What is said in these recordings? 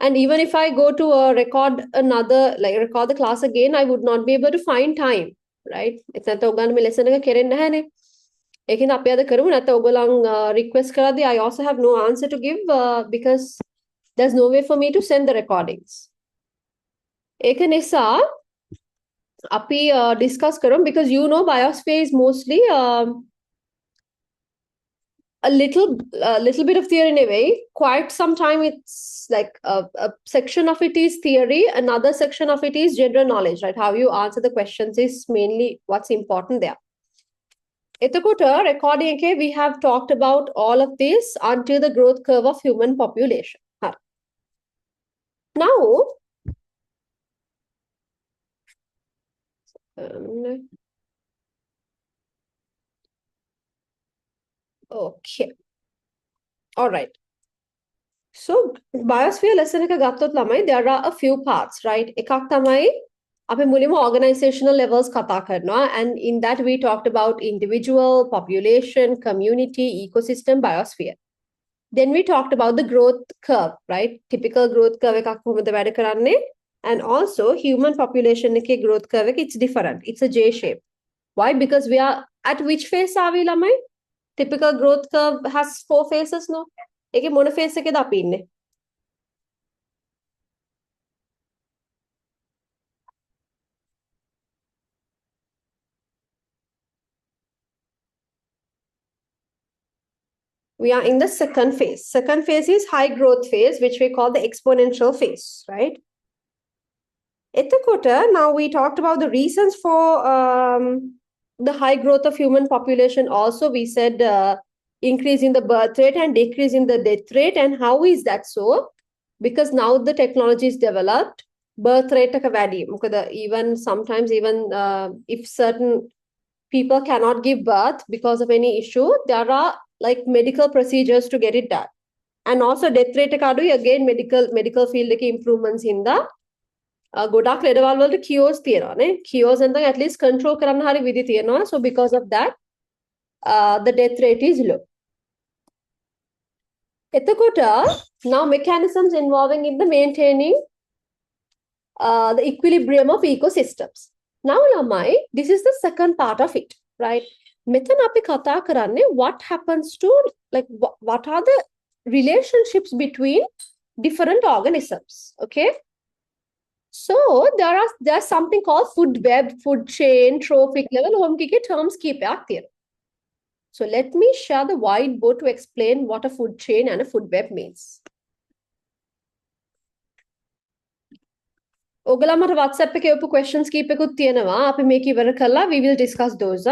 And even if I go to record the class again, I would not be able to find time, right? It's not ඔයගොල්ලන් මේ lesson එක කෙරෙන්නේ නැහැනේ. ඒකින් අපි අද කරමු නැත්නම් ඔයගොල්ලන් request කරද්දී I also have no answer to give because there's no way for me to send the recordings. ඒක නිසා අපි discuss කරමු because you know biosphere is mostly a little bit of theory in a way. Quite some time it's like a section of it is theory, another section of it is general knowledge, right? How you answer the questions is mainly what's important there. එතකොට recording එකේ we have talked about all of this until the growth curve of human population. Now okay, all right. So biosphere lesson එක ගත්තොත් ළමයි there are a few parts, right? එකක් තමයි අපි මුලින්ම organizational levels කතා කරනවා, and in that we talked about individual, population, community, ecosystem, biosphere. Then we talked about the growth curve, right? Typical growth curve එකක් කොහොමද වැඩ කරන්නේ, and also human population එකේ growth curve එක it's different. It's a J shape. Why? Because we are at which phase are we ළමයි? Typical growth curve has 4 phases, no? ඒකේ මොන phase එකේද අපි ඉන්නේ? We are in the second phase. Second phase is high growth phase, which we call the exponential phase, right? Now we talked about the reasons for the high growth of human population. Also, we said increase in the birth rate and decrease in the death rate. And how is that so? Because now the technology is developed, birth rate even sometimes if certain people cannot give birth because of any issue, there are like medical procedures to get it done. And also death rate again medical field improvements in the ගොඩක් ලෙඩවල් වලට cures තියෙනවා නේ. Cures and at least control කරන්න හරි විදි තියෙනවා. So because of that the death rate is low. එතකොට now mechanisms involving in the maintaining the equilibrium of ecosystems. Now ළමයි, this is the second part of it, right? මෙතන අපි කතා කරන්නේ what happens to, like what are the relationships between different organisms, okay? So there's something called food web, food chain, trophic level, home terms කීපයක් තියෙනවා. So let me share the whiteboard to explain what a food chain and a food web means. ඔයගොල්ලෝ මට WhatsApp එකේ ඔප්පු questions කීපෙකුත් තියෙනවා. අපි මේක ඉවර කරලා we will discuss those.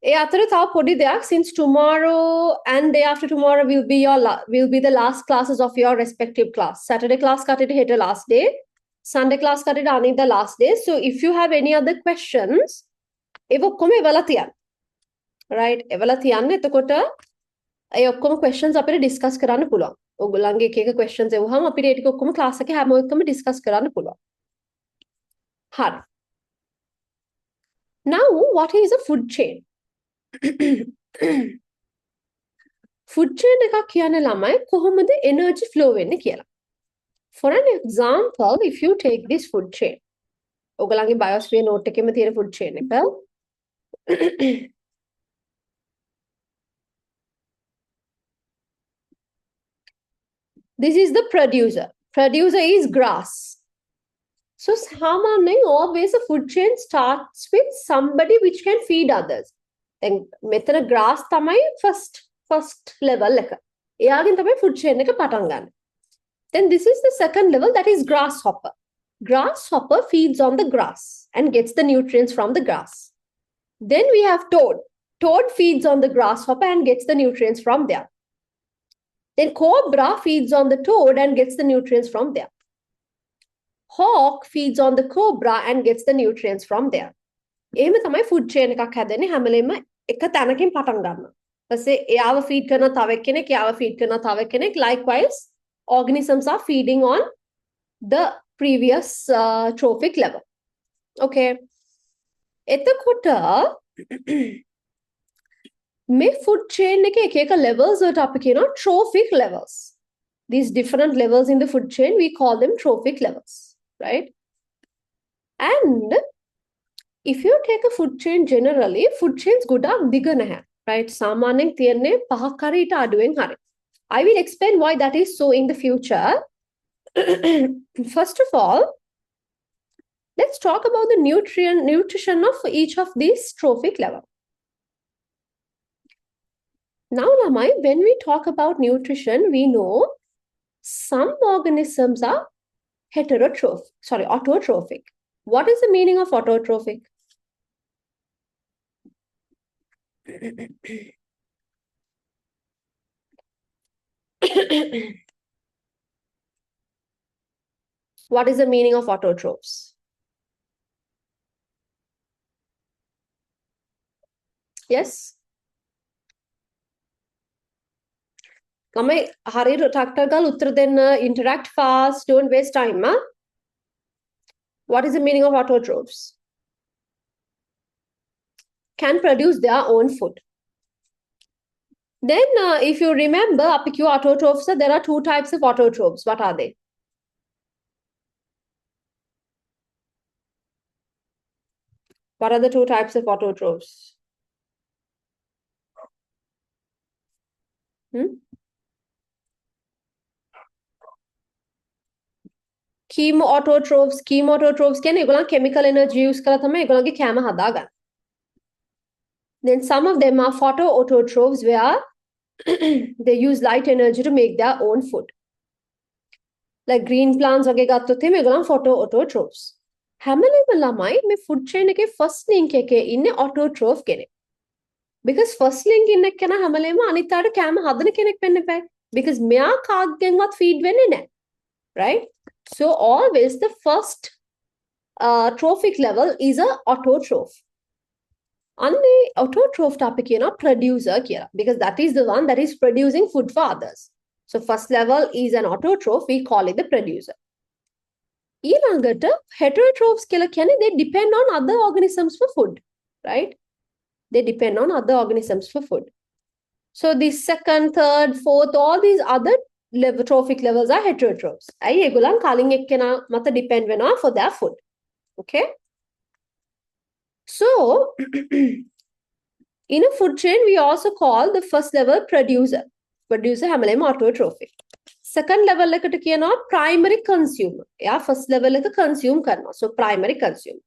ඒ අතර තව පොඩි දෙයක්, since tomorrow and day after tomorrow will be the last classes of your respective class. Saturday class කටට හෙට last day, Sunday class කටට අනිද්දා last day. So if you have any other questions, ඒව ඔක්කොම එවලා තියන්න. right? එවලා තියන්න. එතකොට ඒ ඔක්කොම questions අපිට discuss කරන්න පුළුවන්. ඔයගොල්ලන්ගේ එක එක questions එවුවහම අපිට ඒ ටික ඔක්කොම class එකේ හැම එකම discuss කරන්න පුළුවන්. හරි. Now what is a food chain? Food chain එකක් කියන්නේ ළමයි කොහොමද energy flow වෙන්නේ කියලා. For an example, if you take this food chain, ඔයගොල්ලන්ගේ biosphere note එකෙම තියෙන food chain එක. This is the producer. Producer is grass. So සාමාන්‍යයෙන් always a food chain starts with somebody which can feed others. Then මෙතන grass තමයි first level එක. එයාගෙන් තමයි food chain එක පටන් ගන්න. Then this is the second level, that is grasshopper. Grasshopper feeds on the grass and gets the nutrients from the grass. Then we have toad. Toad feeds on the grasshopper and gets the nutrients from there. Then cobra feeds on the toad and gets the nutrients from there. Hawk feeds on the cobra and gets the nutrients from there. එහෙම තමයි food chain එකක් හැදෙන්නේ. හැමලෙම එක තැනකින් පටන් ගන්නවා. ඊපස්සේ එයාව feed කරන තව කෙනෙක්, එයාව feed කරන තව කෙනෙක්. Likewise, organisms are feeding on the previous trophic level. Okay. එතකොට මේ food chain එක එක levels වලට අපි කියනවා trophic levels. These different levels in the food chain, we call them trophic levels, right? And if you take a food chain generally, food chains ගොඩක් දිග නැහැ, right? සාමාන්‍යයෙන් තියන්නේ 5ක් හරි ඊට අඩුවෙන් හරි. I will explain why that is so in the future. First of all, let's talk about the nutrition of each of these trophic level. Now, Lamai, when we talk about nutrition, we know some organisms are autotrophic. What is the meaning of autotrophic? What is the meaning of autotrophs? Yes? Lamai, hari taktagal uttar then interact fast, don't waste time. Huh? What is the meaning of autotrophs? Can produce their own food. Then, if you remember, apik autotrophs, there are two types of autotrophs. What are they? What are the two types of autotrophs? Chemoautotrophs කියන්නේ ඒගොල්ලන් chemical energy use කරලා තමයි ඒගොල්ලන්ගේ කැම හදාගන්නේ. Then some of them are photoautotrophs where they use light energy to make their own food. Like green plants වගේ ගත්තොත් එහෙම ඒගොල්ලන් photoautotrophs. හැමලේම ළමයි මේ food chain එකේ first link එකේ ඉන්නේ autotroph කෙනෙක්. Because first link ඉන්න කෙනා හැමලේම අනිත් අයට කැම හදන කෙනෙක් වෙන්න එපා. Because මෙයා කාගෙන්වත් feed වෙන්නේ නැහැ. Right? So always the first trophic level is a autotroph. Only autotroph topic producer because that is the one that is producing food for others. So first level is an autotroph, we call it the producer. ඊළඟට heterotrophs they depend on other organisms for food, right? They depend on other organisms for food. So the second, third, fourth, all these other trophic levels are heterotrophs. අයි ඒගොල්ලන් කලින් එක්කෙනා මත depend වෙනවා for their food. Okay? So, in a food chain, we also call the first level producer. Producer හැමලේම autotrophic. Second level එකට කියනවා primary consumer. එයා first level එක consume කරනවා. So primary consumer.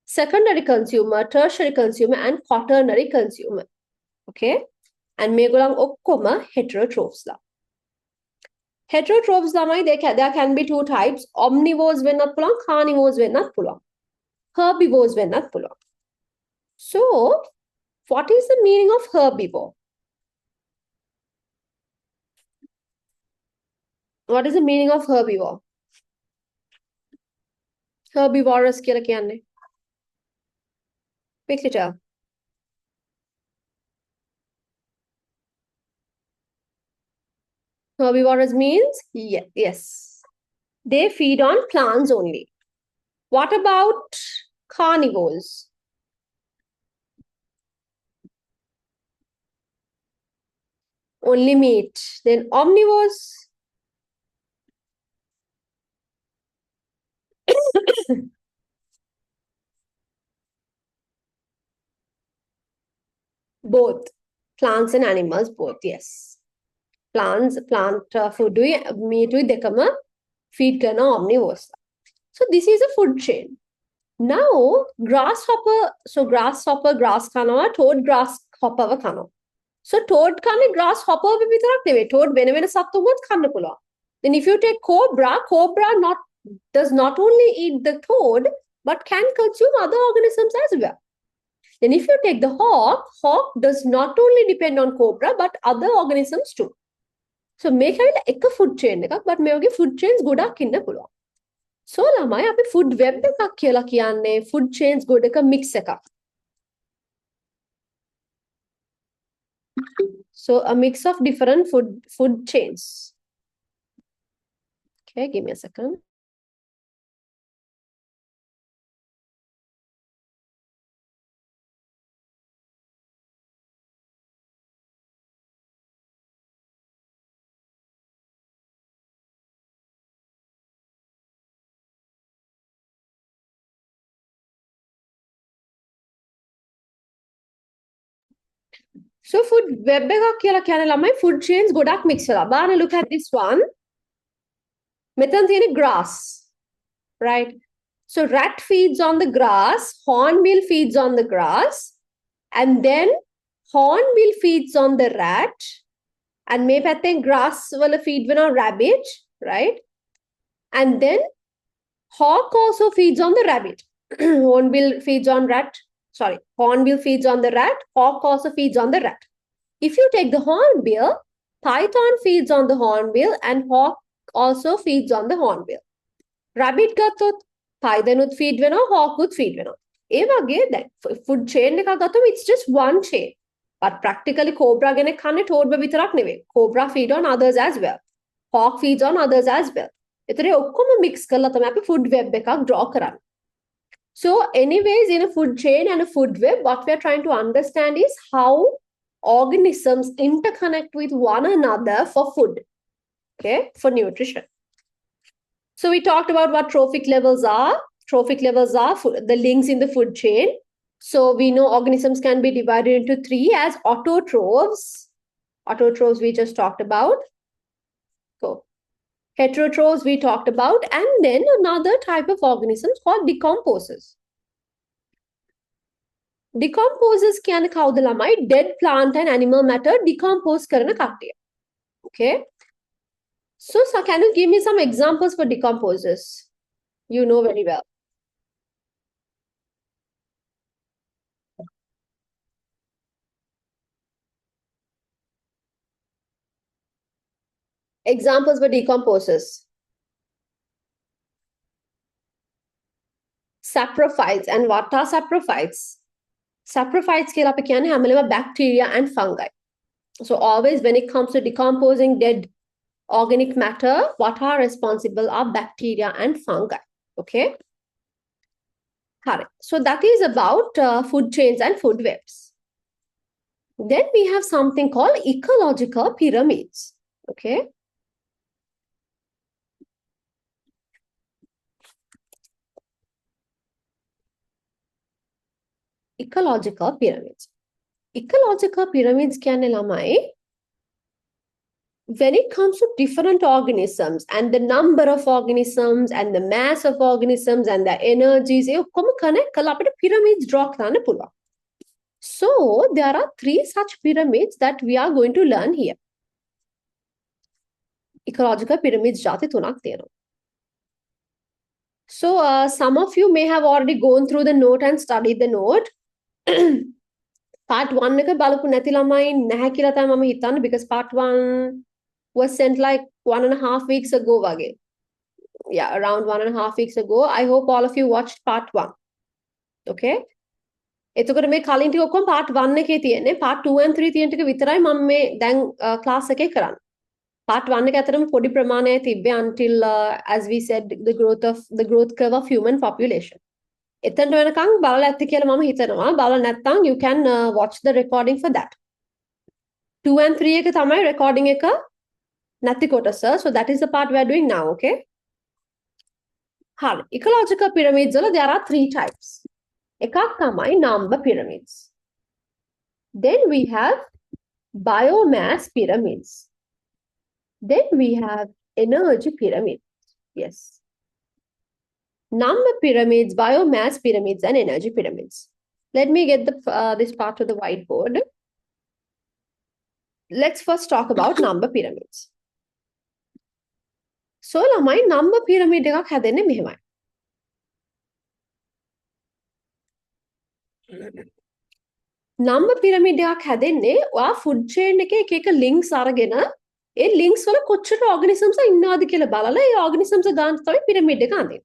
Secondary consumer, tertiary consumer and quaternary consumer. Okay? And මේගොල්ලන් ඔක්කොම heterotrophs ලා. Heterotrophs ළමයි there can be two types. Omnivores වෙන්නත් පුළුවන්, carnivores වෙන්නත් පුළුවන්. Herbivores වෙන්නත් පුළුවන්. So, what is the meaning of herbivore? What is the meaning of herbivore? Herbivorous කියලා කියන්නේ. Quickly tell. Herbivorous means yes. They feed on plants only. What about carnivores? Only meat. Then omnivores. Both. Plants and animals, both, yes. Plant food meat දෙකම feed කරන omnivores. So this is a food chain. Now grasshopper, grass කනවා, toad grasshopper කනවා. So toad කන්නේ grasshopper විතරක් නෙවෙයි. Toad වෙන වෙන සත්තුන්වත් කන්න පුළුවන්. Then if you take cobra does not only eat the toad but can consume other organisms as well. Then if you take the hawk does not only depend on cobra but other organisms too. So මේක ඇවිල්ලා එක food chain එකක් but මේ වගේ food chains ගොඩක් ඉන්න පුළුවන්. So ළමයි අපි food web එකක් කියලා කියන්නේ food chains ගොඩක mix එකක්. So a mix of different food chains. Okay, give me a second. So food web එකක් කියලා කියන්නේ ළමයි food chains ගොඩක් mix වෙලා. බලන්න look at this one. මෙතන තියෙන grass. Right? So rat feeds on the grass, hornbill feeds on the grass, and then hornbill feeds on the rat, and මේ පැත්තෙන් grass වල feed වෙනවා rabbit, right? And then hawk also feeds on the rabbit. Hornbill feeds on rat. Sorry, hornbill feeds on the rat. Hawk also feeds on the rat. If you take the hornbill, python feeds on the hornbill and hawk also feeds on the hornbill. Rabbit ගත්තොත් python උත් feed වෙනවා, hawk උත් feed වෙනවා. ඒ වගේ දැන් food chain එකක් ගත්තොත් it's just one chain. But practically cobra කෙනෙක් කන්නේ toad විතරක් නෙවෙයි. Cobra feed on others as well. Hawk feeds on others as well. ඒතරේ ඔක්කොම mix කරලා තමයි අපි food web එකක් draw කරන්නේ. So anyways, in a food chain and a food web, what we are trying to understand is how organisms interconnect with one another for food, okay, for nutrition. So we talked about what trophic levels are. Trophic levels are the links in the food chain. So we know organisms can be divided into three as autotrophs. Autotrophs we just talked about. So heterotrophs we talked about, and then another type of organisms called decomposers. Decomposers කියන්නේ කවුද ළමයි? Dead plant and animal matter decompose කරන කට්ටිය. Okay. So can you give me some examples for decomposers? You know very well. Examples for decomposers. Saprophytes. And what are saprophytes? Saprophytes කියලා අපි කියන්නේ හැමලෙම bacteria and fungi. So always when it comes to decomposing dead organic matter, what are responsible are bacteria and fungi. Okay. So that is about food chains and food webs. Then we have something called ecological pyramids. Okay. Ecological pyramids. Ecological pyramids කියන්නේ ළමයි when it comes to different organisms and the number of organisms and the mass of organisms and the energies ඒ ඔක්කොම connect කරලා අපිට pyramids draw කරන්න පුළුවන්. So there are three such pyramids that we are going to learn here. Ecological pyramids ජාති තුනක් තියෙනවා. So some of you may have already gone through the note and studied the note. Part 1 එක බලපු නැති ළමයි නැහැ කියලා තමයි මම හිතන්නේ, because part 1 was sent like 1.5 weeks ago වගේ. Yeah, around 1.5 weeks ago. I hope all of you watched part 1. Okay? එතකොට මේ කලින් ටික ඔක්කොම part 1 එකේ තියෙන්නේ. part 2 and 3 තියෙන ටික විතරයි මම මේ දැන් class එකේ කරන්නේ. part 1 එක ඇතරම පොඩි ප්‍රමාණයක් තිබ්බේ until as we said the growth curve of human population. එතනට වෙනකන් බලලා ඇත්ති කියලා මම හිතනවා. බලලා නැත්නම් you can watch the recording for that. 2 and 3 එක තමයි recording එක නැති කොටස. So that is the part we are doing now, okay? හරි. Ecological pyramids වල there are three types. එකක් තමයි number pyramids. Then we have biomass pyramids. Then we have energy pyramids. Yes. Number pyramids, biomass pyramids, and energy pyramids. Let me get this part to the whiteboard. Let's first talk about number pyramids. So, ළමයි number pyramid එකක් හැදෙන්නේ මෙහෙමයි. Number pyramid එකක් හැදෙන්නේ ඔයා food chain එකේ එක එක links අරගෙන ඒ links වල කොච්චර organisms ඉන්නවද කියලා බලලා ඒ organisms ගන්න තමයි pyramid එක හදන්නේ.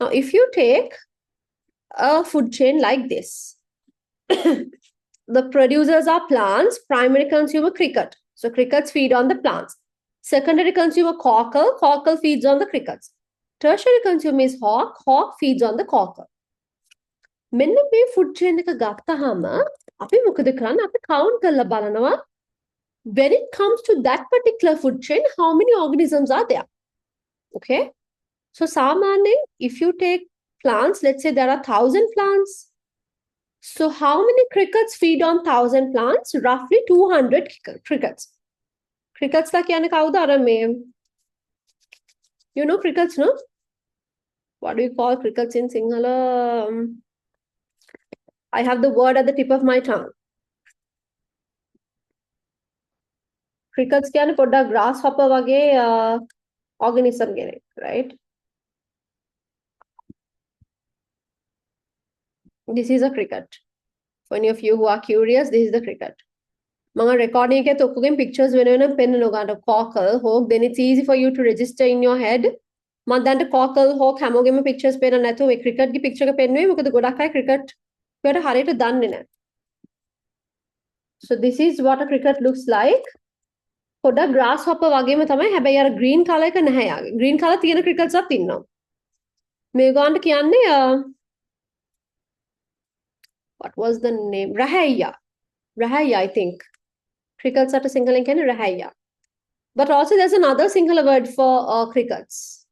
Now, if you take a food chain like this, the producers are plants, primary consumer cricket. So crickets feed on the plants. Secondary consumer cockle, cockle feeds on the crickets. Tertiary consumer is hawk, hawk feeds on the cockle. මෙන්න මේ food chain එක ගත්තාම අපි මොකද කරන්නේ? අපි count කරලා බලනවා when it comes to that particular food chain, how many organisms are there? Okay? So, Samane, if you take plants, let's say there are 1,000 plants. So how many crickets feed on 1,000 plants? Roughly 200 crickets. Crickets la kiyane kawuda ara me? You know crickets, no? What do you call crickets in Sinhala? I have the word at the tip of my tongue. Crickets kiyane podda grasshopper wage organism කෙනෙක්, right? This is a cricket. For any of you who are curious, this is the cricket. මම recording එකේ ඔක්කොගෙන් pictures වෙන වෙනම පෙන්නනවා ගන්න cockle hawk, then it's easy for you to register in your head. මම දැන් cockle hawk හැමෝගෙම pictures පේන්න නැතුව මේ cricket ගේ picture එක පෙන්නුවේ මොකද ගොඩක් අය cricket වලට හරියට දන්නේ නැහැ. So this is what a cricket looks like. පොඩ grasshopper වගේම තමයි හැබැයි අර green color එක නැහැ යාගේ. green color තියෙන crickets එකක් ඉන්නවා. මේගොල්ලන්ට කියන්නේ what was the name? Rahaya. Rahaya, I think. Crickets are a single in Rahaya. But also there's another singular word for crickets.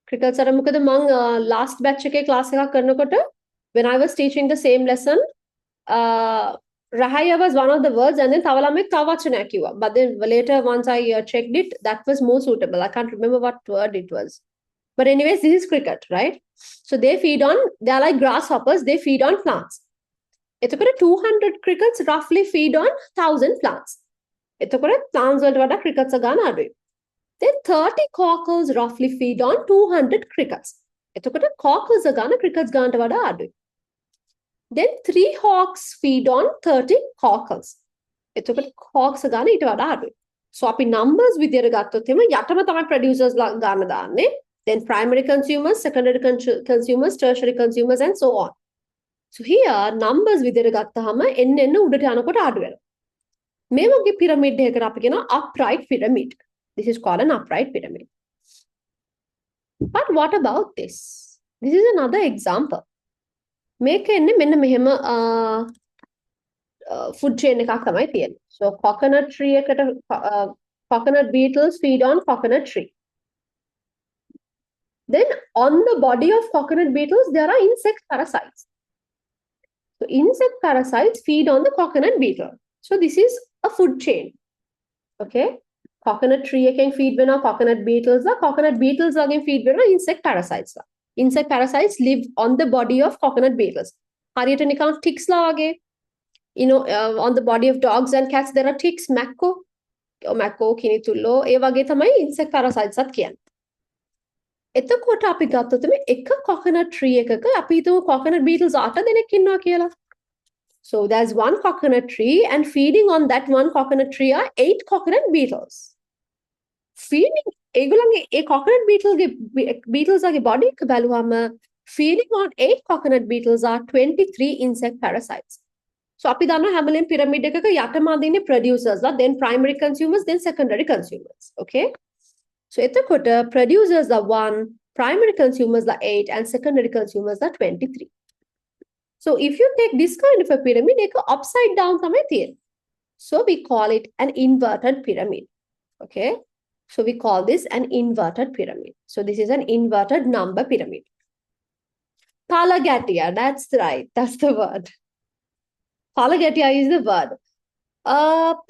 Crickets are among last batch class when I was teaching the same lesson. Rahaya was one of the words, and then Tavalame Tawachana kiwa. But then later, once I checked it, that was more suitable. I can't remember what word it was. But anyways, this is cricket, right? So they are like grasshoppers, they feed on plants. It's 200 crickets roughly feed on 1,000 plants. Plants වලට crickets ගන්න අඩුයි. Then 30 cockles roughly feed on 200 crickets. Cockles ගන්න crickets ගන්නට වඩා අඩුයි. Then 3 hawks feed on 30 cockles. Hawks ගන්න ඊට වඩා අඩුයි. So අපි numbers විදියට ගත්තොත් එහෙම යටම තමයි producers ගන්න දාන්නේ. Then primary consumers, secondary consumers, tertiary consumers and so on. So here numbers විදියට ගත්තාම එන්න උඩට යනකොට අඩු වෙනවා. මේ වගේ pyramid එකකට අපි කියනවා upright pyramid. This is called an upright pyramid. But what about this? This is another example. මේක එන්නේ මෙන්න මෙහෙම food chain එකක් තමයි තියෙන්නේ. So coconut tree එකට coconut beetles feed on coconut tree. Then on the body of coconut beetles there are insect parasites. So insect parasites feed on the coconut beetle. So this is a food chain. Okay. Coconut tree can feed when coconut beetles. Coconut beetles again feed when insect parasites. Insect parasites live on the body of coconut beetles. Hariyata nikan ticks la wage. You know, on the body of dogs and cats there are ticks. Mako, kinitullo. E wage thamai insect parasites at kiyan. එතකොට අපි ගත්තොත් මේ එක coconut tree එකක අපි හිතමු coconut beetles 8 දෙනෙක් ඉන්නවා කියලා. So there's one coconut tree and feeding on that one coconut tree are 8 coconut beetles. Feeding ඒගොල්ලන්ගේ ඒ coconut beetles ගේ body එක බැලුවම feeding on 8 coconut beetles are 23 insect parasites. So අපි දන්නවා හැම වෙලෙම pyramid එකක යටම අදින්නේ producers ලා, then primary consumers, then secondary consumers. Okay? So එතකොට producers are 1, primary consumers are 8 and secondary consumers are 23. So if you take this kind of a pyramid, it's upside down තමයි තියෙන්නේ. So we call it an inverted pyramid. Okay? So we call this an inverted pyramid. So this is an inverted number pyramid. Palagatia, that's right. That's the word. Palagatia is the word.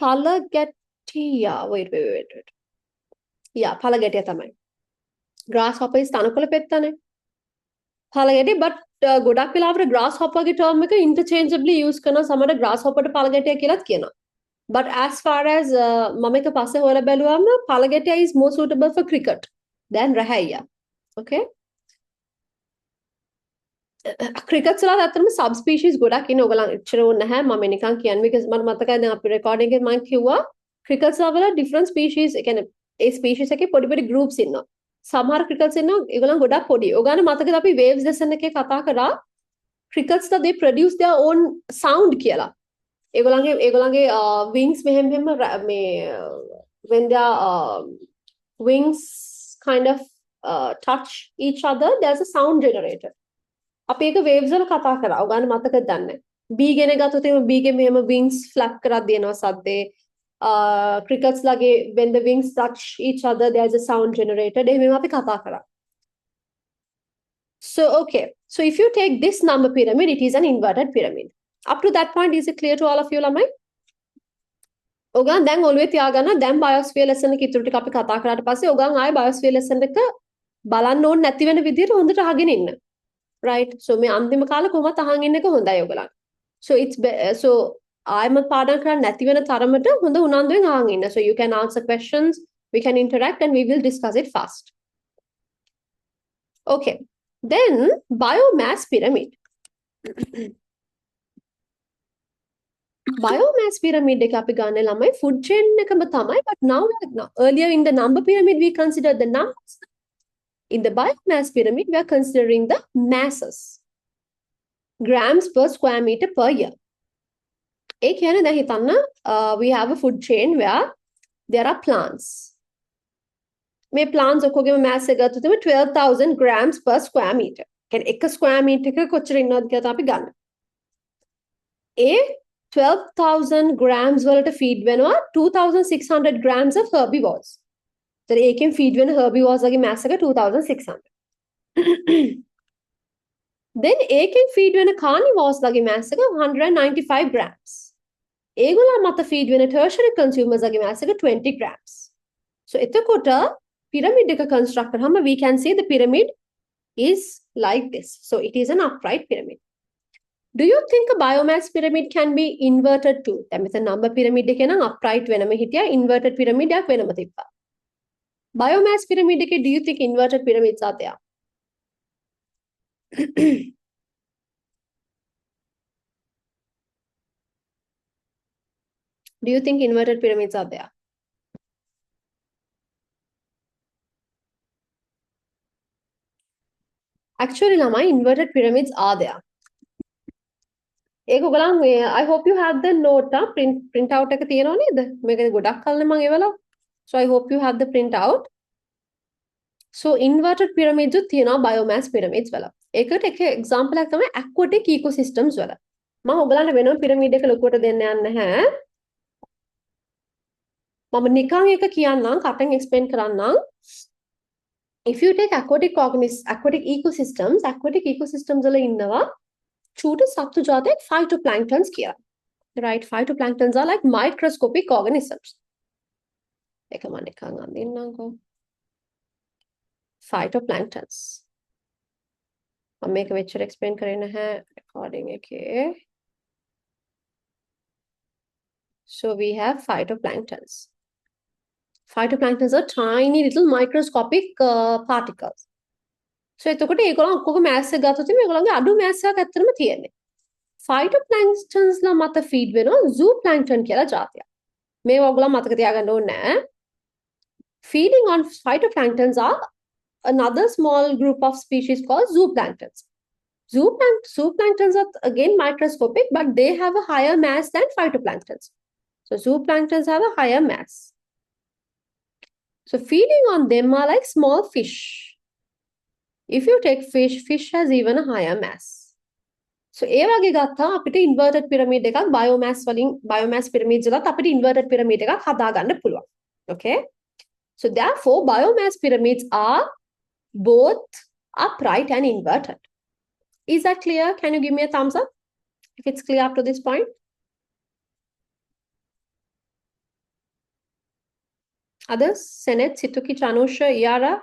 Palagatia. Wait. Yeah, Palagatia තමයි. Grasshopper is තනකොළ පෙත්තනේ. Palagatia, but ගොඩක් වෙලාවට grasshopper ගේ term එක interchangeably use කරන සමහර grasshopper ට Palagatia කියලාත් කියනවා. But as far as මම එක පස්සේ හොයලා බැලුවම Palagatia is more suitable for cricket than Rahaya. Okay? Crickets වල ඇත්තටම subspecies ගොඩක් ඉන්නේ. ඔයගොල්ලන් එච්චර ඕනේ නැහැ. මම නිකන් කියන්නේ because මට මතකයි දැන් අපි recording එකේ මම කිව්වා crickets වල different species, ඒ කියන්නේ ඒ species එකේ පොඩි groups ඉන්නවා. සමහර crickets ඉන්නවා ඒගොල්ලන් ගොඩක් පොඩි. ඔයගොල්ලන් මතකද අපි waves lesson එකේ කතා කරා crickets they produce their own sound කියලා. ඒගොල්ලන්ගේ wings මෙහෙම මේ when their wings kind of touch each other, there's a sound generator. අපි ඒක waves වල කතා කරා. ඔයගොල්ලන් මතකද දන්නේ? bee ගෙන ගත්තොත් එහෙම bee ගේ මෙහෙම wings flap කරක් දෙනවා සද්දේ. Crickets lage when the wings touch each other there's a sound generator. So okay, so if you take this number pyramid, it is an inverted pyramid. Up to that point, is it clear to all of you, lamai? ඔගන් දැන් ඔළුවේ තියාගන්න දැන් බයොස්ෆියර් lesson එක ඉතුරු ටික අපි කතා කරාට පස්සේ ඔගන් ආයේ බයොස්ෆියර් ලෙසන් එක බලන්න ඕනේ නැති වෙන විදිහට හොඳට අහගෙන ඉන්න. Right? So මේ අන්තිම කාලේ කොහොමද අහන් ඉන්න එක හොඳයි ඔයගලන්. So so ආයම පාඩම් කරන්න නැති වෙන තරමට හොඳ උනන්දුවෙන් අහන් ඉන්න. So you can answer questions, we can interact and we will discuss it fast. Okay. Then biomass pyramid. Biomass pyramid එක අපි ගන්න ළමයි food chain එකම තමයි, but now earlier in the number pyramid we considered the numbers. In the biomass pyramid we are considering the masses, grams per square meter per year. ඒ කියන්නේ දැන් හිතන්න we have a food chain where there are plants. මේ plants ඔක්කොගේම mass එක ගත්තොත් 12,000 grams per square meter. කියන්නේ එක square meter එක කොච්චර ඉන්නවද කියලා අපි ගන්න. ඒ 12,000 grams වලට feed වෙනවා 2,600 grams of herbivores. So ඒකෙන් feed වෙන herbivores වගේ mass එක 2,600. Then ඒකෙන් feed වෙන carnivores වගේ mass එක 195 grams. ඒගොල්ලන් මත feed වෙන tertiary consumers වගේ mass එක 20 grams. So එතකොට pyramid එක construct කරාම we can say the pyramid is like this. So it is an upright pyramid. Do you think a biomass pyramid can be inverted too? දැන් මෙතන number pyramid එකේ නම් upright වෙනම හිටියා, inverted pyramid එකක් වෙනම තිබ්බා. Biomass pyramid එකේ do you think inverted pyramids are there? Do you think inverted pyramids are there? Actually, Lama, inverted pyramids are there. I hope you have the note, print out එක තියෙනව නේද? මේක ගොඩක් කල්නේ මම ඒවලා. So I hope you have the print out. So inverted pyramids තියෙනවා biomass pyramids වල. ඒකට එක example එකක් තමයි aquatic ecosystems වල. මම ඔයගලන්ට වෙනම pyramid එක ලොකුවට දෙන්න යන්නේ නැහැ. මම නිකන් එක කියන්නම්, කටින් explain කරන්නම්. If you take aquatic ecosystems වල ඉන්නවා චූට සත්තු ජාතියක් phytoplanktons කියලා. Right? Phytoplanktons are like microscopic organisms. එක මම නිකන් අඳින්නම්කෝ. Phytoplanktons. මම මේක වෙච්චර explain කරේ නැහැ recording එකේ. So we have phytoplanktons. Phytoplanktons are tiny little microscopic particles. So එතකොට ඒගොල්ලන් ඔක්කොම mass එක ගත්තොත් මේගොල්ලන්ගේ අඩු mass එකක් ඇත්තටම තියෙන්නේ. Phytoplanktons ලා මත feed වෙනවා zooplankton කියලා જાතියක්. මේ ඔයගොල්ලන් මතක තියාගන්න ඕනේ නැහැ. Feeding on phytoplanktons are another small group of species called zooplanktons. Zooplanktons are again microscopic, but they have a higher mass than phytoplanktons. So zooplanktons have a higher mass. So feeding on them are like small fish. If you take fish has even a higher mass. So ඒ වගේ ගත්තා අපිට inverted pyramid එකක් biomass pyramids වලත් අපිට inverted pyramid එකක් හදා ගන්න පුළුවන්. Okay? So therefore biomass pyramids are both upright and inverted. Is that clear? Can you give me a thumbs up if it's clear up to this point? Others? Senet, Situki, Chanusha, Yara?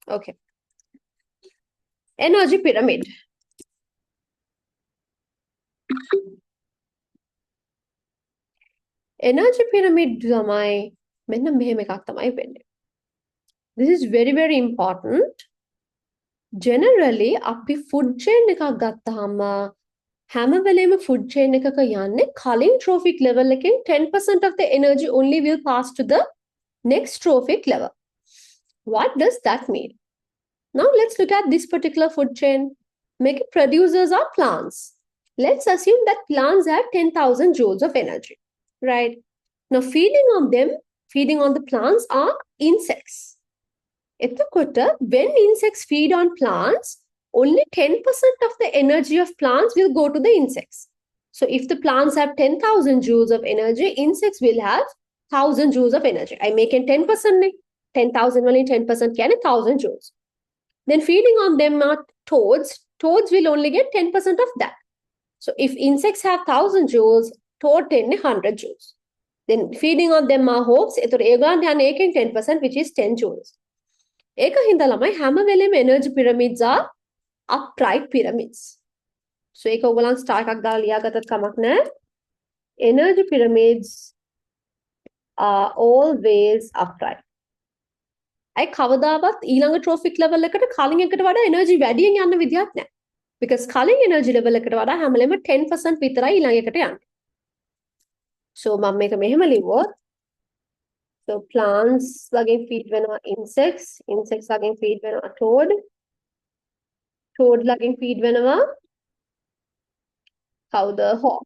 Okay. Energy pyramid. Energy pyramid තමයි මෙන්න මෙහෙම එකක් තමයි වෙන්නේ. This is very very important. Generally අපි food chain එකක් ගත්තාම හැම වෙලේම food chain එකක යන්නේ කලින් trophic level එකෙන් 10% of the energy only will pass to the next trophic level. What does that mean? Now let's look at this particular food chain. Make producers are plants. Let's assume that plants have 10,000 joules of energy, right? Now feeding on the plants are insects. When insects feed on plants, only 10% of the energy of plants will go to the insects. So if the plants have 10,000 joules of energy, insects will have 1,000 joules of energy. I make it 10%. 10,000 only 10% can 1,000 joules. Then feeding on them are toads. toads will only get 10% of that. So if insects have 1000 joules, toad 100 joules. Then feeding on them are hawks, එතකොට ඒගොල්ලන්ට යන එකෙන් 10% which is 10 joules. ඒක හින්දා ළමයි හැම වෙලේම energy pyramids are upright pyramids. So ඒක ඔයගොල්ලන් star එකක් දාලා ලියාගත්තත් කමක් නැහැ. Energy pyramids are always upright. I කවදාවත් ඊළඟ trophic level එකට කලින් එකට වඩා energy වැඩියෙන් යන්න විදියක් නැහැ. Because කලින් energy level එකට වඩා හැම වෙලේම 10% විතරයි ඊළඟ එකට යන්නේ. So මම මේක මෙහෙම ලිව්වොත් so plants වලින් feed වෙනවා insects වලින් feed වෙනවා toad වලින් feed වෙනවා කවුද hawk.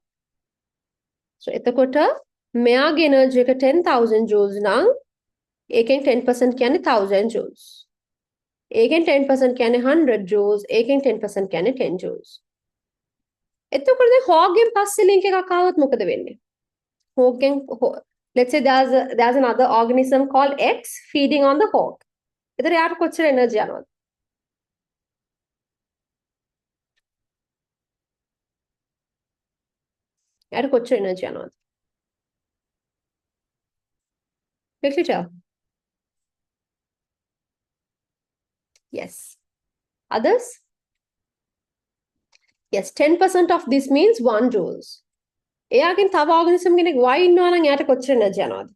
So එතකොට මෙයාගේ energy එක 10,000 joules නම් ඒකෙන් 10% කියන්නේ 1000 joules. ඒකෙන් 10% කියන්නේ 100 joules. ඒකෙන් 10% කියන්නේ 10 joules. එතකොට දැන් hawk ගෙන් පස්සේ link එකක් ආවොත් මොකද වෙන්නේ? Hawk ගෙන් let's say there's another organism called X feeding on the hawk. එතකොට යාට කොච්චර energy යනවද? යාට කොච්චර energy යනවද? Quickly tell. Yes. Others? Yes, 10% of this means 1 joules. එයාගෙන් තව organism කෙනෙක් Y ඉන්නවා නම් එයාට කොච්චර energy යනවද?